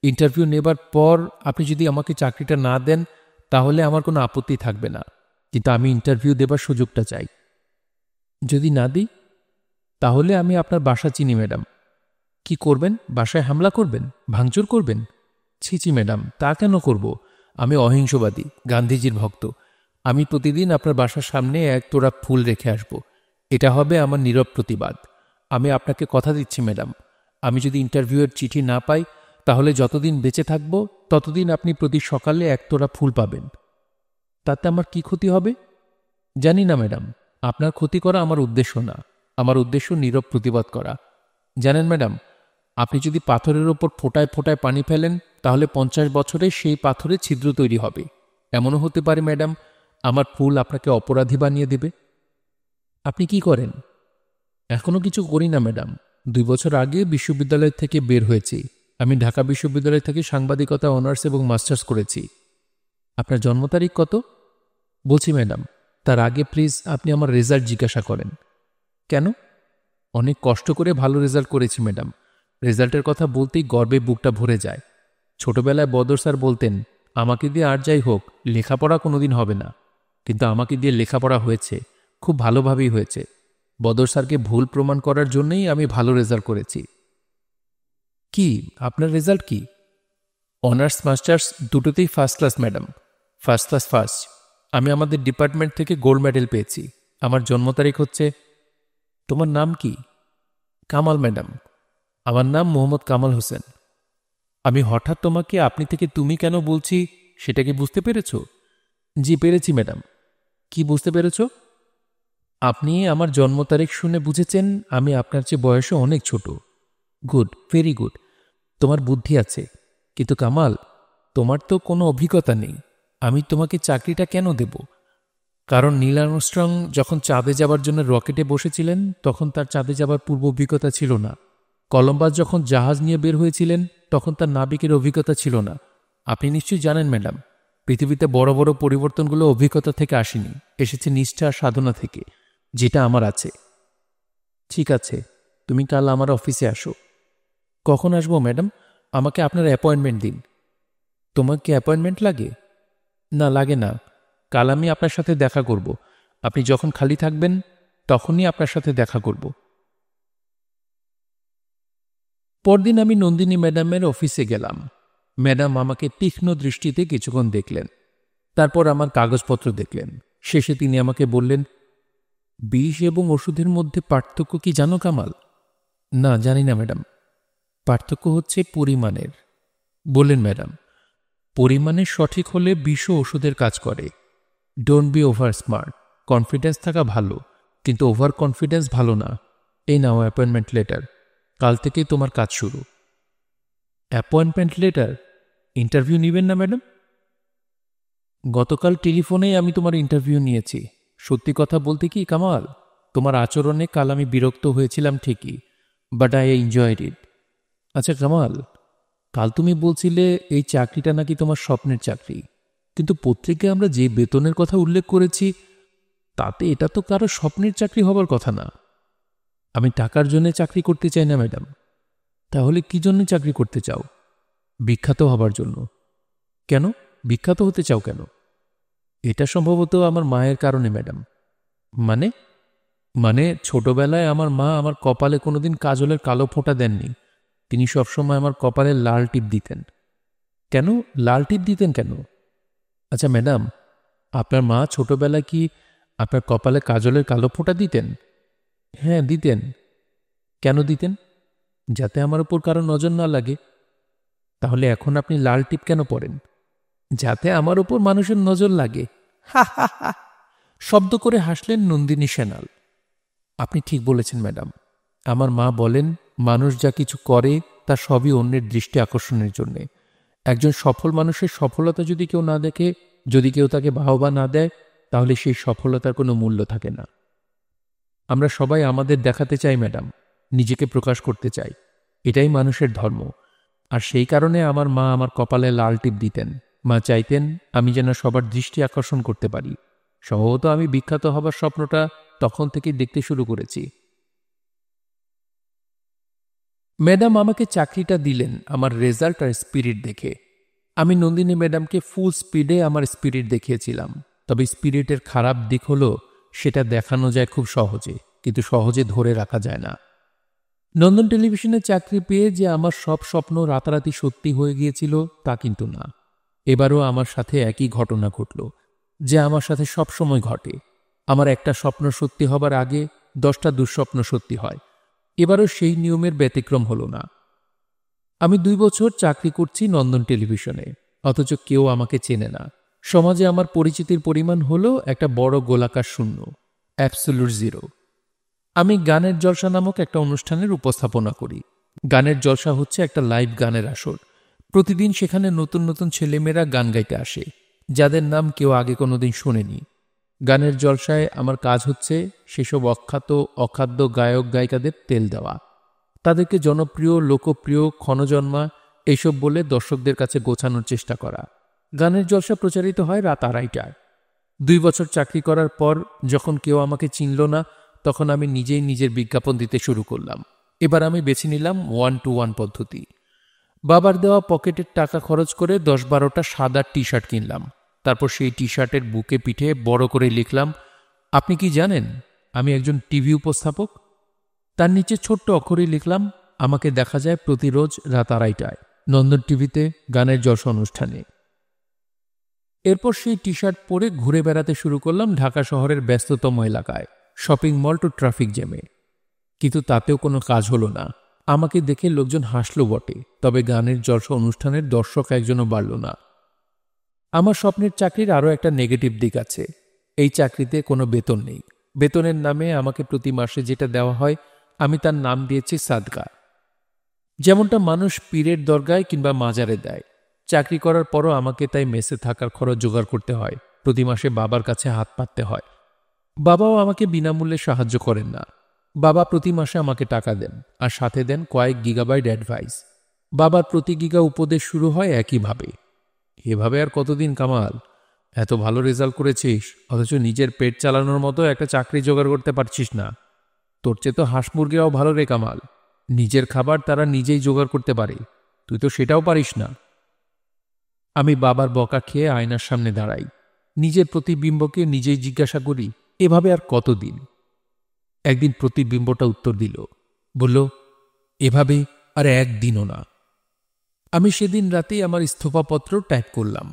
ইন্টারভিউ নেবার পর আপনি যদি আমাকে চাকরিটা না দেন তাহলে আমার কোনো আপত্তি থাকবে না, কিন্তু আমি ইন্টারভিউ দেবার সুযোগটা চাই। যদি না দিই তাহলে আমি আপনার বাসা চিনি ম্যাডাম। কি করবেন? বাসায় হামলা করবেন? ভাঙচুর করবেন? ছি ছি ম্যাডাম, তা কেন করব? আমি অহিংসবাদী, গান্ধীজির ভক্ত। আমি প্রতিদিন আপনার বাসার সামনে এক তোড়া ফুল রেখে আসব। এটা হবে আমার নীরব প্রতিবাদ। আমি আপনাকে কথা দিচ্ছি ম্যাডাম, আমি যদি ইন্টারভিউয়ের চিঠি না পাই তাহলে যতদিন বেঁচে থাকব ততদিন আপনি প্রতি সকালে এক তোড়া ফুল পাবেন। তাতে আমার কি ক্ষতি হবে? জানি না ম্যাডাম, আপনার ক্ষতি করা আমার উদ্দেশ্য না, আমার উদ্দেশ্য নীরব প্রতিবাদ করা। জানেন ম্যাডাম, আপনি যদি পাথরের ওপর ফোঁটায় ফোঁটায় পানি ফেলেন তাহলে 50 বছরে সেই পাথরে ছিদ্র তৈরি হবে। এমনও হতে পারে ম্যাডাম, আমার ফুল আপনাকে অপরাধী বানিয়ে দেবে। আপনি কি করেন? এখনো কিছু করি না ম্যাডাম। 2 বছর আগে বিশ্ববিদ্যালয় থেকে বের হয়েছি। আমি ঢাকা বিশ্ববিদ্যালয় থেকে সাংবাদিকতা অনার্স এবং মাস্টার্স করেছি। আপনার জন্ম তারিখ কত? বলছি ম্যাডাম, তার আগে প্লিজ আপনি আমার রেজাল্ট জিজ্ঞাসা করেন। কেন? অনেক কষ্ট করে ভালো রেজাল্ট করেছি ম্যাডাম। রেজাল্টের কথা বলতেই গর্বে বুকটা ভরে যায়। ছোটবেলায় বদর স্যার বলতেন, আমাকে দিয়ে আর যাই হোক লেখাপড়া কোনোদিন হবে না, কিন্তু আমাকে দিয়ে লেখাপড়া হয়েছে, খুব ভালোভাবেই হয়েছে। বদর স্যারকে ভুল প্রমাণ করার জন্যই আমি ভালো রেজাল্ট করেছি। কি আপনার রেজাল্ট কি? অনার্স মাস্টার্স দুটোতেই first class madam. First class first. আমি আমাদের ডিপার্টমেন্ট থেকে গোল্ড মেডেল পেয়েছি। আমার জন্ম তারিখ হচ্ছে। তোমার নাম কি? কামাল ম্যাডাম। আমার নাম মোহাম্মদ কামাল হোসেন। আমি হঠাৎ তোমাকে আপনি থেকে তুমি কেন বলছি সেটা কি বুঝতে পেরেছ? জি পেরেছি ম্যাডাম। কি বুঝতে পেরেছ? আপনি আমার জন্ম তারিখ শুনে বুঝেছেন আমি আপনার চেয়ে বয়সে অনেক ছোট। Good, very good. তোমার বুদ্ধি আছে, কিন্তু কামাল, তোমার তো কোনো অভিজ্ঞতা নেই। আমি তোমাকে চাকরিটা কেন দেব? কারণ নীল আর্মস্ট্রং যখন চাঁদে যাবার জন্য রকেটে বসেছিলেন তখন তার চাঁদে যাবার পূর্ব অভিজ্ঞতা ছিল না। কলম্বাস যখন জাহাজ নিয়ে বের হয়েছিলেন তখন তার নাবিকের অভিজ্ঞতা ছিল না। আপনি নিশ্চয়ই জানেন ম্যাডাম, পৃথিবীতে বড় বড় পরিবর্তনগুলো অভিজ্ঞতা থেকে আসেনি, এসেছে নিষ্ঠা আর সাধনা থেকে, যেটা আমার আছে। ঠিক আছে, তুমি কাল আমার অফিসে আসো। কখন আসবো ম্যাডাম? আমাকে আপনার অ্যাপয়েন্টমেন্ট দিন। তোমার কি অ্যাপয়েন্টমেন্ট লাগে? না, লাগে না। কাল আমি আপনার সাথে দেখা করব। আপনি যখন খালি থাকবেন তখনই আপনার সাথে দেখা করব। পরদিন আমি নন্দিনী ম্যাডামের অফিসে গেলাম। ম্যাডাম আমাকে তীক্ষ্ণ দৃষ্টিতে কিছুক্ষণ দেখলেন, তারপর আমার কাগজপত্র দেখলেন। শেষে তিনি আমাকে বললেন, বিষ এবং ওষুধের মধ্যে পার্থক্য কি জানো কামাল? না, জানি না ম্যাডাম। পার্থক্য হচ্ছে পরিমাণের। বললেন ম্যাডাম, পরিমাণের সঠিক হলে বিষও ওষুধের কাজ করে। Don't be over smart. Confidence থাকা ভালো, কিন্তু ওভার কনফিডেন্স ভালো না। এই নাও অ্যাপয়েন্টমেন্ট লেটার। কাল থেকেই তোমার কাজ শুরু। Appointment letter? ইন্টারভিউ নেবেন না ম্যাডাম? গতকাল টেলিফোনেই আমি তোমার ইন্টারভিউ নিয়েছি। সত্যি কথা বলতে কি কামাল, তোমার আচরণে কাল আমি বিরক্ত হয়েছিলাম ঠিকই, বাট আই এনজয়েড ইট। আচ্ছা কামাল, কাল তুমি বলছিলে এই চাকরিটা নাকি তোমার স্বপ্নের চাকরি, কিন্তু পত্রিকায় আমরা যে বেতনের কথা উল্লেখ করেছি তাতে এটা তো কারো স্বপ্নের চাকরি হবার কথা না। আমি টাকার জন্য চাকরি করতে চাই না ম্যাডাম। তাহলে কি জন্য চাকরি করতে চাও? বিখ্যাত হবার জন্য। কেন বিখ্যাত হতে চাও কেন? এটা সম্ভবত আমার মায়ের কারণে ম্যাডাম। মানে? মানে ছোটবেলায় আমার মা আমার কপালে কোনোদিন কাজলের কালো ফোঁটা দেননি। তিনি সবসময় আমার কপালে লাল টিপ দিতেন। কেন লাল টিপ দিতেন কেন? আচ্ছা ম্যাডাম, আপনার মা ছোটবেলায় কি আপনার কপালে কাজলের কালো ফোঁটা দিতেন? হ্যাঁ দিতেন। কেন দিতেন? যাতে আমার উপর কারো নজর না লাগে। তাহলে এখন আপনি লাল টিপ কেন পরেন? যাতে আমার উপর মানুষের নজর লাগে। হা হা হা! শব্দ করে হাসলেন নন্দিনী সেনাল। আপনি ঠিক বলেছেন ম্যাডাম। আমার মা বলেন, মানুষ যা কিছু করে তা সবই অন্যের দৃষ্টি আকর্ষণের জন্যে। একজন সফল মানুষের সফলতা যদি কেউ না দেখে, যদি কেউ তাকে বাহবা না দেয়, তাহলে সেই সফলতার কোনো মূল্য থাকে না। আমরা সবাই আমাদের দেখাতে চাই ম্যাডাম, নিজেকে প্রকাশ করতে চাই। এটাই মানুষের ধর্ম। আর সেই কারণে আমার মা আমার কপালে লাল টিপ দিতেন। মা চাইতেন আমি যেন সবার দৃষ্টি আকর্ষণ করতে পারি। সম্ভবত আমি বিখ্যাত হবার স্বপ্নটা তখন থেকেই দেখতে শুরু করেছি। ম্যাডাম আমাকে চাকরিটা দিলেন আমার রেজাল্ট আর স্পিরিট দেখে। আমি নন্দিনী ম্যাডামকে ফুল স্পিডে আমার স্পিরিট দেখিয়েছিলাম। তবে স্পিরিটের খারাপ দিক হলো সেটা দেখানো যায় খুব সহজে, কিন্তু সহজে ধরে রাখা যায় না। নন্দন টেলিভিশনে চাকরি পেয়ে যে আমার সব স্বপ্ন রাতারাতি সত্যি হয়ে গিয়েছিল তা কিন্তু না। এবারও আমার সাথে একই ঘটনা ঘটল, যে আমার সাথে সব সময় ঘটে। আমার একটা স্বপ্ন সত্যি হবার আগে 10টা দুঃস্বপ্ন সত্যি হয়। এবারও সেই নিয়মের ব্যতিক্রম হলো না। আমি 2 বছর চাকরি করছি নন্দন টেলিভিশনে, অথচ কেউ আমাকে চেনে না। সমাজে আমার পরিচিতির পরিমাণ হলো একটা বড় গোলাকার শূন্য, অ্যাবসোলুট জিরো। আমি গানের জলসা নামক একটা অনুষ্ঠানের উপস্থাপনা করি, গানের জলসা হচ্ছে একটা লাইভ গানের আসর। প্রতিদিন সেখানে নতুন নতুন ছেলেমেয়েরা গান গাইতে আসে, যাদের নাম কেউ আগে কোনোদিন শোনেনি। গানের জলসায় আমার কাজ হচ্ছে সেসব অখাদ্য গায়ক গায়িকাদের তেল দেওয়া, তাদেরকে জনপ্রিয়, লোকপ্রিয়, ক্ষণজন্মা এইসব বলে দর্শকদের কাছে গোছানোর চেষ্টা করা। গানের জলসা প্রচারিত হয় রাত 2:30টায়। 2 বছর চাকরি করার পর যখন কেউ আমাকে চিনল না, তখন আমি নিজেই নিজের বিজ্ঞাপন দিতে শুরু করলাম। এবার আমি বেছে নিলাম 1-to-1 পদ্ধতি। বাবার দেওয়া পকেটের টাকা খরচ করে 10-12টা সাদা টি শার্ট কিনলাম। তারপর সেই টি শার্টের বুকে পিঠে বড় করে লিখলাম, আপনি কি জানেন আমি একজন টিভি উপস্থাপক। তার নিচে ছোট্ট অক্ষরে লিখলাম, আমাকে দেখা যায় প্রতি রোজ রাত 2:30টায় নন্দন টিভিতে গানের জলসা অনুষ্ঠানে। এরপর সেই টি শার্ট পরে ঘুরে বেড়াতে শুরু করলাম ঢাকা শহরের ব্যস্ততম এলাকায়, শপিং মল টু ট্রাফিক জ্যামে। কিন্তু তাতেও কোনো কাজ হলো না। আমাকে দেখে লোকজন হাসল বটে, তবে গানের জলসা অনুষ্ঠানের দর্শক একজনও বাড়ল না। আমার স্বপ্নের চাকরির আরও একটা নেগেটিভ দিক আছে। এই চাকরিতে কোনো বেতন নেই। বেতনের নামে আমাকে প্রতি মাসে যেটা দেওয়া হয়, আমি তার নাম দিয়েছি সাদকা। যেমনটা মানুষ পীরের দরগায় কিংবা মাজারে দেয়। চাকরি করার পরও আমাকে তাই মেসে থাকার খরচ জোগাড় করতে হয়, প্রতি মাসে বাবার কাছে হাত পাততে হয়। বাবাও আমাকে বিনামূল্যে সাহায্য করেন না। বাবা প্রতি মাসে আমাকে টাকা দেন, আর সাথে দেন কয়েক গিগাবাইট অ্যাডভাইস। বাবার প্রতি গিগা উপদেশ শুরু হয় একইভাবে, এভাবে আর কতদিন কামাল? এত ভালো রেজাল্ট করেছিস, অথচ নিজের পেট চালানোর মতো একটা চাকরি জোগাড় করতে পারছিস না। তোর চেয়ে তো হাঁস মুরগিরাও ভালো রে কামাল, নিজের খাবার তারা নিজেই জোগাড় করতে পারে, তুই তো সেটাও পারিস না। আমি বাবার বকা খেয়ে আয়নার সামনে দাঁড়াই, নিজের প্রতিবিম্বকে নিজেই জিজ্ঞাসা করি, এভাবে আর কতদিন? একদিন প্রতিবিম্বটা উত্তর দিল, বলল, এভাবে আর একদিনও না। আমি সেদিন রাতেই আমার ইস্তফাপত্র টাইপ করলাম।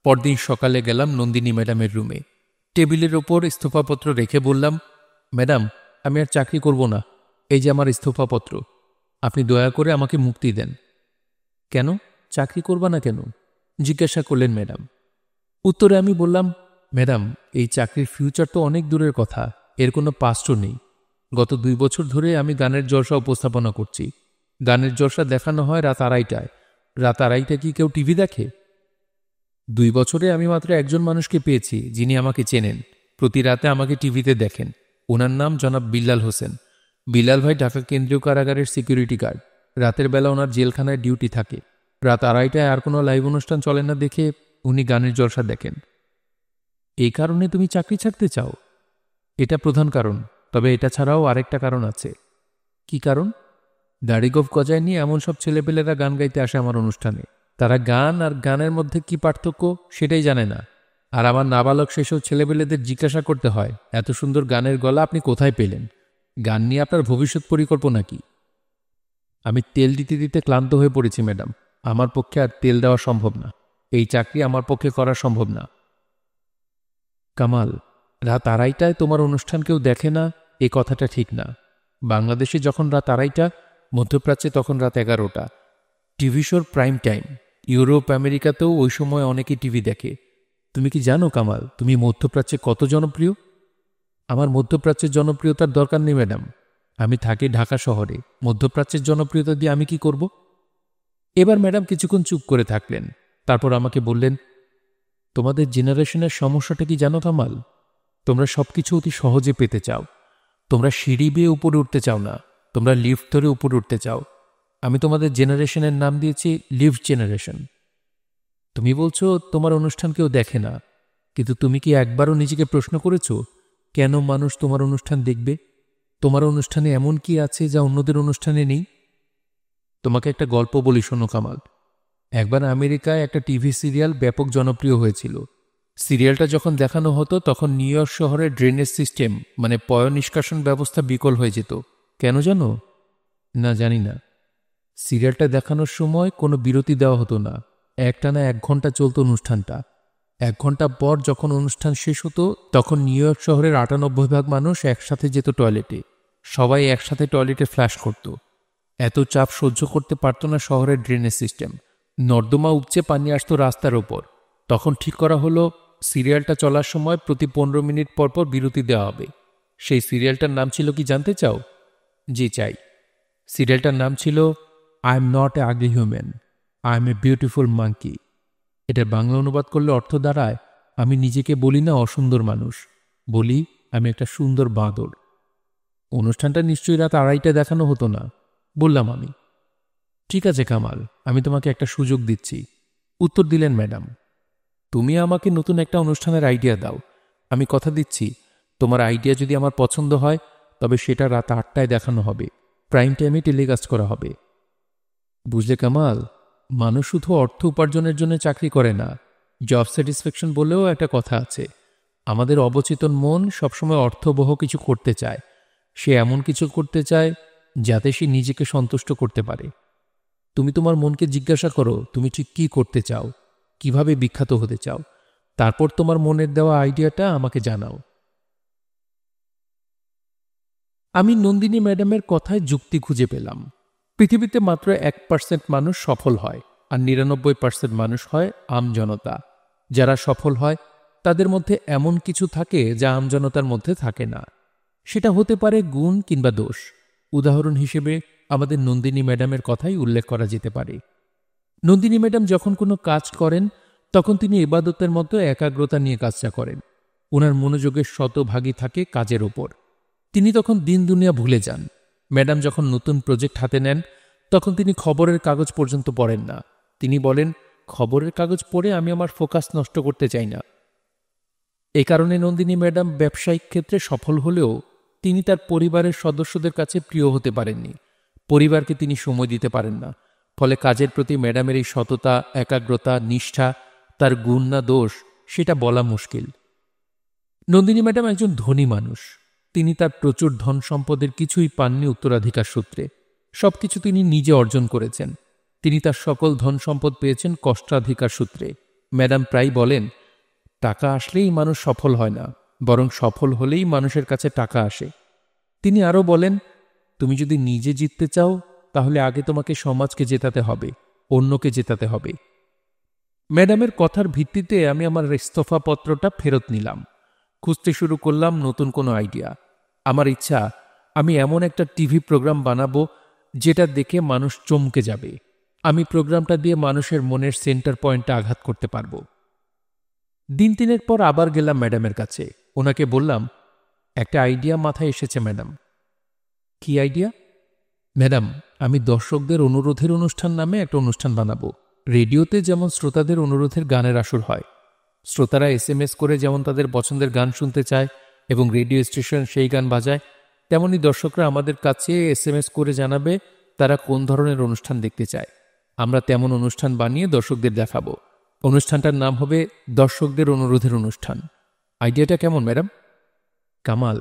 পরদিন সকালে গেলাম নন্দিনী ম্যাডামের রুমে। টেবিলের ওপর ইস্তফাপত্র রেখে বললাম, ম্যাডাম, আমি আর চাকরি করব না, এই যে আমার ইস্তফাপত্র, আপনি দয়া করে আমাকে মুক্তি দেন। কেন, চাকরি করবা না কেন জিজ্ঞাসা করলেন ম্যাডাম। উত্তরে আমি বললাম, ম্যাডাম, এই চাকরির ফিউচার তো অনেক দূরের কথা, এর কোনো পাস্টও নেই। গত 2 বছর ধরে আমি গানের জলসা উপস্থাপনা করছি। গানের জলসা দেখানো হয় রাত 2:30টায়। রাত 2:30টায় কি কেউ টিভি দেখে? 2 বছরে আমি মাত্র একজন মানুষকে পেয়েছি যিনি আমাকে চেনেন, প্রতি রাতে আমাকে টিভিতে দেখেন। ওনার নাম জনাব বিল্লাল হোসেন। বিল্লাল ভাই ঢাকা কেন্দ্রীয় কারাগারের সিকিউরিটি গার্ড। রাতের বেলা ওনার জেলখানায় ডিউটি থাকে। রাত 2:30টায় আর কোনো লাইভ অনুষ্ঠান চলে না দেখে উনি গানের জলসা দেখেন। এই কারণে তুমি চাকরি ছাড়তে চাও? এটা প্রধান কারণ, তবে এটা ছাড়াও আরেকটা কারণ আছে। কি কারণ? দাড়িগোঁফ গজায় নিয়ে এমন সব ছেলেপেলেরা গান গাইতে আসে আমার অনুষ্ঠানে। তারা গান আর গানের মধ্যে কি পার্থক্য সেটাই জানে না। আর আমার নাবালক সেসব ছেলেপেলেদের জিজ্ঞাসা করতে হয়, এত সুন্দর গানের গলা আপনি কোথায় পেলেন? গান নিয়ে আপনার ভবিষ্যৎ পরিকল্পনা কি? আমি তেল দিতে দিতে ক্লান্ত হয়ে পড়েছি ম্যাডাম। আমার পক্ষে আর তেল দেওয়া সম্ভব না। এই চাকরি আমার পক্ষে করা সম্ভব না। কামাল, রাত 2:30টায় তোমার অনুষ্ঠান কেউ দেখে না, এ কথাটা ঠিক না। বাংলাদেশে যখন রাত 2:30টা, মধ্যপ্রাচ্যে তখন রাত 11টা। টিভি শোর প্রাইম টাইম। ইউরোপ, আমেরিকাতেও ওই সময় অনেকেই টিভি দেখে। তুমি কি জানো কামাল, তুমি মধ্যপ্রাচ্যে কত জনপ্রিয়? আমার মধ্যপ্রাচ্যের জনপ্রিয়তার দরকার নেই ম্যাডাম। আমি থাকি ঢাকা শহরে, মধ্যপ্রাচ্যের জনপ্রিয়তা দিয়ে আমি কি করব? এবার ম্যাডাম কিছুক্ষণ চুপ করে থাকলেন। তারপর আমাকে বললেন, তোমাদের জেনারেশনের সমস্যাটা কি জানো কামাল? তোমরা সবকিছু অতি সহজে পেতে চাও। তোমরা সিঁড়ি বেয়ে উপরে উঠতে চাও না, তোমরা লিফট ধরে উপরে উঠতে চাও। আমি তোমাদের জেনারেশনের নাম দিয়েছি লিফট জেনারেশন। তুমি বলছো তোমার অনুষ্ঠান কেউ দেখে না, কিন্তু তুমি কি একবারও নিজেকে প্রশ্ন করেছো কেন মানুষ তোমার অনুষ্ঠান দেখবে? তোমার অনুষ্ঠানে এমন কি আছে যা অন্যদের অনুষ্ঠানে নেই? তোমাকে একটা গল্প বলি, শোনো কামাল। একবার আমেরিকায় একটা টিভি সিরিয়াল ব্যাপক জনপ্রিয় হয়েছিল। সিরিয়ালটা যখন দেখানো হতো তখন নিউ ইয়র্ক শহরের ড্রেনেজ সিস্টেম, মানে পয় নিষ্কাশন ব্যবস্থা বিকল হয়ে যেত। কেন জানো? না, জানি না। সিরিয়ালটা দেখানোর সময় কোনো বিরতি দেওয়া হতো না। একটানা 1 ঘন্টা চলত অনুষ্ঠানটা। 1 ঘন্টা পর যখন অনুষ্ঠান শেষ হতো তখন নিউ ইয়র্ক শহরের 98% মানুষ একসাথে যেত টয়লেটে। সবাই একসাথে টয়লেটে ফ্ল্যাশ করত। এত চাপ সহ্য করতে পারত না শহরের ড্রেনেজ সিস্টেম। নর্দমা উপচে পানি আসতো রাস্তার ওপর। তখন ঠিক করা হলো সিরিয়ালটা চলার সময় প্রতি 15 মিনিট পর পর বিরতি দেওয়া হবে। সেই সিরিয়ালটার নাম ছিল কি জানতে চাও? জি, চাই। সিরিয়ালটার নাম ছিল I am not a ugly human, I M a beautiful monkey. এটার বাংলা অনুবাদ করলে অর্থ দাঁড়ায়, আমি নিজেকে বলি না অসুন্দর মানুষ, বলি আমি একটা সুন্দর বাঁদর। অনুষ্ঠানটা নিশ্চয়ই রাত 2:30টায় দেখানো হতো না, বললাম আমি। ঠিক আছে কামাল, আমি তোমাকে একটা সুযোগ দিচ্ছি, উত্তর দিলেন ম্যাডাম। তুমি আমাকে নতুন একটা অনুষ্ঠানের আইডিয়া দাও। আমি কথা দিচ্ছি, তোমার আইডিয়া যদি আমার পছন্দ হয় তবে সেটা রাত 8টায় দেখানো হবে, প্রাইম টাইমে টেলিকাস্ট করা হবে। বুঝলে কামাল, মানুষ শুধু অর্থ উপার্জনের জন্য চাকরি করে না, জব স্যাটিসফ্যাকশন বলেও একটা কথা আছে। আমাদের অবচেতন মন সবসময় অর্থবহ কিছু করতে চায়। সে এমন কিছু করতে চায় যাতে সে নিজেকে সন্তুষ্ট করতে পারে। তুমি তোমার মনকে জিজ্ঞাসা করো তুমি ঠিক কী করতে চাও, কিভাবে বিখ্যাত হতে চাও, তারপর তোমার মনের দেওয়া আইডিয়াটা আমাকে জানাও। আমি নন্দিনী ম্যাডামের কথায় যুক্তি খুঁজে পেলাম। পৃথিবীতে মাত্র 1% মানুষ সফল হয়, আর 99% মানুষ হয় আমজনতা। যারা সফল হয় তাদের মধ্যে এমন কিছু থাকে যা আমজনতার মধ্যে থাকে না। সেটা হতে পারে গুণ কিংবা দোষ। উদাহরণ হিসেবে আমাদের নন্দিনী ম্যাডামের কথাই উল্লেখ করা যেতে পারে। নন্দিনী ম্যাডাম যখন কোনো কাজ করেন তখন তিনি ইবাদতের মতো একাগ্রতা নিয়ে কাজটা করেন। ওনার মনোযোগের শতভাগই থাকে কাজের ওপর। তিনি তখন দিন দুনিয়া ভুলে যান। ম্যাডাম যখন নতুন প্রজেক্ট হাতে নেন তখন তিনি খবরের কাগজ পর্যন্ত পড়েন না। তিনি বলেন, খবরের কাগজ পড়ে আমি আমার ফোকাস নষ্ট করতে চাই না। এই কারণে নন্দিনী ম্যাডাম ব্যবসায়িক ক্ষেত্রে সফল হলেও তিনি তার পরিবারের সদস্যদের কাছে প্রিয় হতে পারেননি। পরিবারকে তিনি সময় দিতে পারেন না। ফলে কাজের প্রতি ম্যাডামের এই সততা, একাগ্রতা, নিষ্ঠা তার গুণ না দোষ সেটা বলা মুশকিল। নন্দিনী ম্যাডাম একজন ধনী মানুষ। তিনি তার প্রচুর ধন সম্পদের কিছুই পাননি উত্তরাধিকার সূত্রে। সবকিছু তিনি নিজে অর্জন করেছেন। তিনি তার সকল ধন সম্পদ পেয়েছেন কষ্টাধিকার সূত্রে। ম্যাডাম প্রায় বলেন, টাকা আসলেই মানুষ সফল হয় না, বরং সফল হলেই মানুষের কাছে টাকা আসে। তিনি আরও বলেন, তুমি যদি নিজে জিততে চাও তাহলে আগে তোমাকে সমাজকে জেতাতে হবে, অন্যকে জেতাতে হবে। ম্যাডামের কথার ভিত্তিতে আমি আমার ইস্তফাপত্রটা ফেরত নিলাম। খুঁজতে শুরু করলাম নতুন কোনো আইডিয়া। আমার ইচ্ছা, আমি এমন একটা টিভি প্রোগ্রাম বানাবো যেটা দেখে মানুষ চমকে যাবে। আমি প্রোগ্রামটা দিয়ে মানুষের মনের সেন্টার পয়েন্টে আঘাত করতে পারবো। দিন 3 পর আবার গেলাম ম্যাডামের কাছে। ওনাকে বললাম, একটা আইডিয়া মাথায় এসেছে ম্যাডাম। কি আইডিয়া? ম্যাডাম, আমি দর্শকদের অনুরোধের অনুষ্ঠান নামে একটা অনুষ্ঠান বানাবো। রেডিওতে যেমন শ্রোতাদের অনুরোধের গানের আসর হয়, শ্রোতারা SMS করে যেমন তাদের পছন্দের গান শুনতে চায় এবং রেডিও স্টেশন সেই গান বাজায়, তেমনি দর্শকরা আমাদের কাছে SMS করে জানাবে তারা কোন ধরনের অনুষ্ঠান দেখতে চায়। আমরা তেমন অনুষ্ঠান বানিয়ে দর্শকদের দেখাবো। অনুষ্ঠানটার নাম হবে দর্শকদের অনুরোধের অনুষ্ঠান। আইডিয়াটা কেমন ম্যাডাম? কামাল,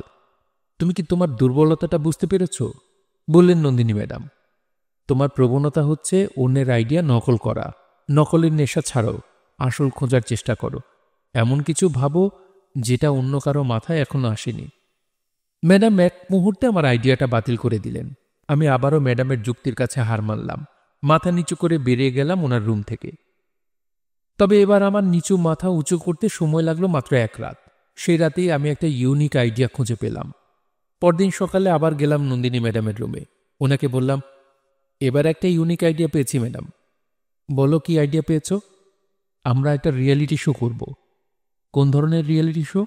তুমি কি তোমার দুর্বলতাটা বুঝতে পেরেছ? বললেন নন্দিনী ম্যাডাম। তোমার প্রবণতা হচ্ছে অন্যের আইডিয়া নকল করা। নকলের নেশা ছাড়ো, আসল খোঁজার চেষ্টা করো। এমন কিছু ভাবো যেটা অন্য কারো মাথায় এখনো আসেনি। ম্যাডাম এক মুহূর্তে আমার আইডিয়াটা বাতিল করে দিলেন। আমি আবারও ম্যাডামের যুক্তির কাছে হার মানলাম। মাথা নিচু করে বেরিয়ে গেলাম ওনার রুম থেকে। তবে এবার আমার নিচু মাথা উঁচু করতে সময় লাগলো মাত্র 1 রাত। সেই রাতেই আমি একটা ইউনিক আইডিয়া খুঁজে পেলাম। পরদিন সকালে আবার গেলাম নন্দিনী ম্যাডামের রুমে। ওনাকে বললাম, এবার একটা ইউনিক আইডিয়া পেয়েছি ম্যাডাম। বলো কি আইডিয়া পেয়েছ? আমরা একটা রিয়েলিটি শো করব। কোন ধরনের রিয়েলিটি শো?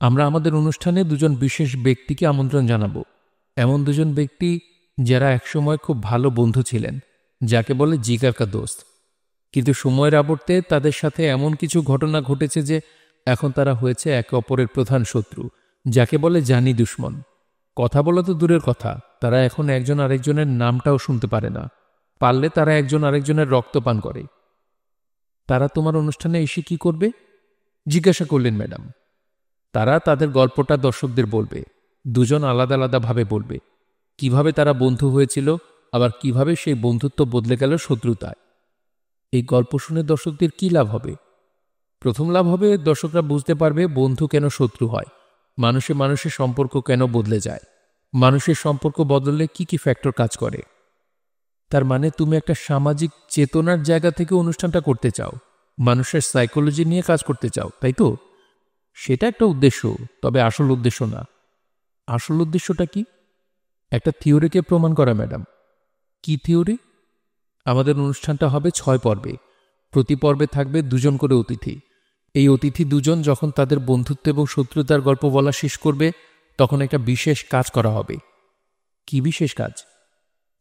আমরা আমাদের অনুষ্ঠানে 2জন বিশেষ ব্যক্তিকে আমন্ত্রণ জানাবো। এমন 2জন ব্যক্তি যারা একসময় খুব ভালো বন্ধু ছিলেন, যাকে বলে জিগার কা দোস্ত। কিন্তু সময়ের আবর্তে তাদের সাথে এমন কিছু ঘটনা ঘটেছে যে এখন তারা হয়েছে একে অপরের প্রধান শত্রু, যাকে বলে জানি দুশ্মন। কথা বলা তো দূরের কথা, তারা এখন একজন আরেকজনের নামটাও শুনতে পারে না। পারলে তারা একজন আরেকজনের রক্ত পান করে। তারা তোমার অনুষ্ঠানে এসে কি করবে? জিজ্ঞাসা করলেন ম্যাডাম। তারা তাদের গল্পটা দর্শকদের বলবে। 2জন আলাদা আলাদাভাবে বলবে কিভাবে তারা বন্ধু হয়েছিল, আবার কিভাবে সেই বন্ধুত্ব বদলে গেল শত্রুতায়। এই গল্প শুনে দর্শকদের কি লাভ হবে? প্রথম লাভ হবে, দর্শকরা বুঝতে পারবে বন্ধু কেন শত্রু হয়, মানুষের সম্পর্ক কেন বদলে যায়, মানুষের সম্পর্ক বদললে কি কি ফ্যাক্টর কাজ করে। তার মানে তুমি একটা সামাজিক চেতনার জায়গা থেকে অনুষ্ঠানটা করতে চাও, মানুষের সাইকোলজি নিয়ে কাজ করতে চাও, তাই তো? সেটা একটা উদ্দেশ্য, তবে আসল উদ্দেশ্য না। আসল উদ্দেশ্যটা কি? একটা থিওরিকে প্রমাণ করা ম্যাডাম। কি থিওরি? আমাদের অনুষ্ঠানটা হবে 6 পর্বে। প্রতি পর্বে থাকবে 2 জন করে অতিথি। এই অতিথি 2 জন যখন তাদের বন্ধুত্ব এবং শত্রুতার গল্প বলা শেষ করবে, তখন একটা বিশেষ কাজ করা হবে। কি বিশেষ কাজ?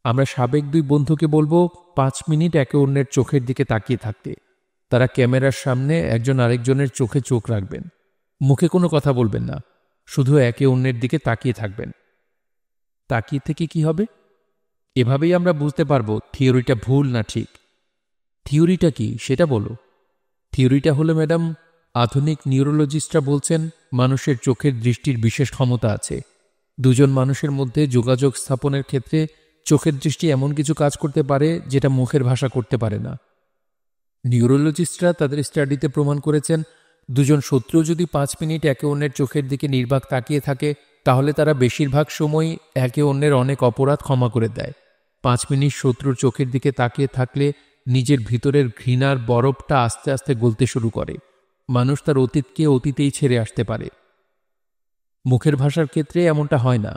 আমরা সাবেক 2 বন্ধুকে বলবো 5 মিনিট একে অন্যের চোখের দিকে তাকিয়ে থাকতে। তারা ক্যামেরার সামনে একজন আরেকজনের চোখে চোখ রাখবেন। মুখে কোনো কথা বলবেন না, শুধু একে অন্যের দিকে তাকিয়ে থাকবেন। তাকিয়ে থেকে কি হবে? এভাবেই আমরা বুঝতে পারবো থিওরিটা ভুল না ঠিক। থিওরিটা কি সেটা বলো। থিওরিটা হলো ম্যাডাম, আধুনিক নিউরোলজিস্টরা বলছেন মানুষের চোখের দৃষ্টির বিশেষ ক্ষমতা আছে। 2 জন মানুষের মধ্যে যোগাযোগ স্থাপনের ক্ষেত্রে চোখের দৃষ্টি এমন কিছু কাজ করতে পারে যেটা মুখের ভাষা করতে পারে না। নিউরোলজিস্টরা তাদের স্টাডিতে প্রমাণ করেছেন 2 জন শত্রু যদি 5 মিনিট একে অন্যের চোখের দিকে নির্বাক তাকিয়ে থাকে, তাহলে তারা বেশিরভাগ সময় একে অন্যের অনেক অপরাধ ক্ষমা করে দেয়। 5 মিনিট শত্রুর চোখের দিকে তাকিয়ে থাকলে নিজের ভিতরের ঘৃণার বরফটা আস্তে আস্তে গলতে শুরু করে। মানুষ তার অতীতকে অতীতেই ছেড়ে আসতে পারে। মুখের ভাষার ক্ষেত্রে এমনটা হয় না।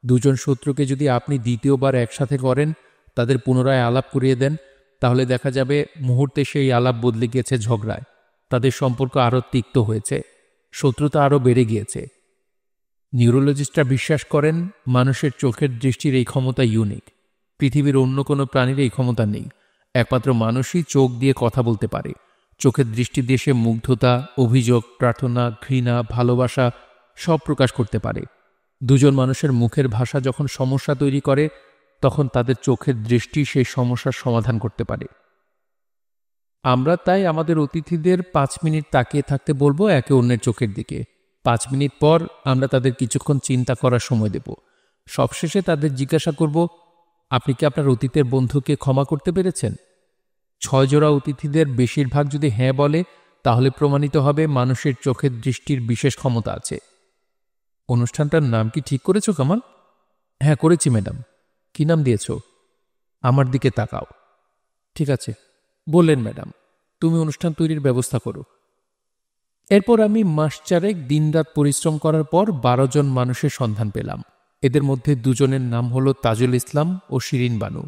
2 জন শত্রুকে যদি আপনি দ্বিতীয়বার একসাথে করেন, তাদের পুনরায় আলাপ করিয়ে দেন, তাহলে দেখা যাবে মুহূর্তে সেই আলাপ বদলে গিয়েছে ঝগড়ায়। তাদের সম্পর্ক আরও তিক্ত হয়েছে, শত্রুতা আরও বেড়ে গিয়েছে। নিউরোলজিস্টরা বিশ্বাস করেন মানুষের চোখের দৃষ্টির এই ক্ষমতা ইউনিক। পৃথিবীর অন্য কোনো প্রাণীর এই ক্ষমতা নেই। একমাত্র মানুষই চোখ দিয়ে কথা বলতে পারে। চোখের দৃষ্টি দিয়ে সে মুগ্ধতা, অভিযোগ, প্রার্থনা, ঘৃণা, ভালোবাসা সব প্রকাশ করতে পারে। 2 জন মানুষের মুখের ভাষা যখন সমস্যা তৈরি করে, তখন তাদের চোখের দৃষ্টি সেই সমস্যার সমাধান করতে পারে। আমরা তাই আমাদের অতিথিদের 5 মিনিট তাকিয়ে থাকতে বলবো একে অন্যের চোখের দিকে। 5 মিনিট পর আমরা তাদের কিছুক্ষণ চিন্তা করার সময় দেব। সবশেষে তাদের জিজ্ঞাসা করব, আপনি কি আপনার অতীতের বন্ধুকে ক্ষমা করতে পেরেছেন? 6 জোড়া অতিথিদের বেশিরভাগ যদি হ্যাঁ বলে, তাহলে প্রমাণিত হবে মানুষের চোখের দৃষ্টির বিশেষ ক্ষমতা আছে। অনুষ্ঠানটার নাম কি ঠিক করেছো কামাল? হ্যাঁ করেছি ম্যাডাম। কি নাম দিয়েছ? আমার দিকে তাকাও। ঠিক আছে বললেন ম্যাডাম, তুমি অনুষ্ঠান তৈরির ব্যবস্থা করো। এরপর আমি মাস 4 দিনরাত পরিশ্রম করার পর 12 জন মানুষের সন্ধান পেলাম। এদের মধ্যে 2 জনের নাম হলো তাজুল ইসলাম ও শিরিন বানু।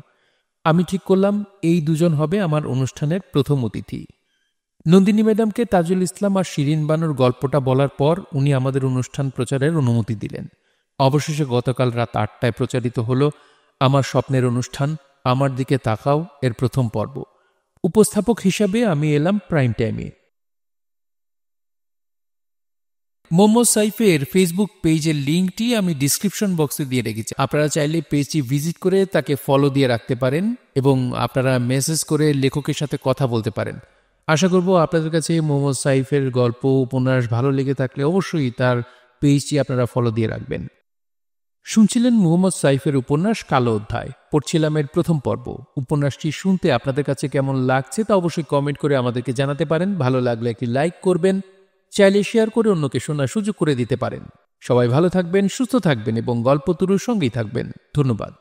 আমি ঠিক করলাম এই 2 জন হবে আমার অনুষ্ঠানের প্রথম অতিথি। নন্দিনী ম্যাডামকে তাজুল ইসলাম আর শিরিন বানুর গল্পটা বলার পর উনি আমাদের অনুষ্ঠান প্রচারের অনুমতি দিলেন। অবশেষে গতকাল রাত 8টায় প্রচারিত হলো আমার স্বপ্নের অনুষ্ঠান আমার দিকে তাকাও এর প্রথম পর্ব। উপস্থাপক হিসাবে আমি এলাম প্রাইম টাইমে। মোহাম্মদ সাইফের ফেসবুক পেজের লিঙ্কটি আমি ডিসক্রিপশন বক্সে দিয়ে রেখেছি। আপনারা চাইলে পেজটি ভিজিট করে তাকে ফলো দিয়ে রাখতে পারেন এবং আপনারা মেসেজ করে লেখকের সাথে কথা বলতে পারেন। আশা করব আপনাদের কাছে মোহাম্মদ সাইফের গল্প উপন্যাস ভালো লেগে থাকলে অবশ্যই তার পেজটি আপনারা ফলো দিয়ে রাখবেন। শুনছিলেন মোহাম্মদ সাইফের উপন্যাস কালো অধ্যায়। পড়ছিলাম এর প্রথম পর্ব। উপন্যাসটি শুনতে আপনাদের কাছে কেমন লাগছে তা অবশ্যই কমেন্ট করে আমাদেরকে জানাতে পারেন। ভালো লাগলে একটি লাইক করবেন, চাইলে শেয়ার করে অন্যকে শোনার সুযোগ করে দিতে পারেন। সবাই ভালো থাকবেন, সুস্থ থাকবেন এবং গল্পতরুর সঙ্গেই থাকবেন। ধন্যবাদ।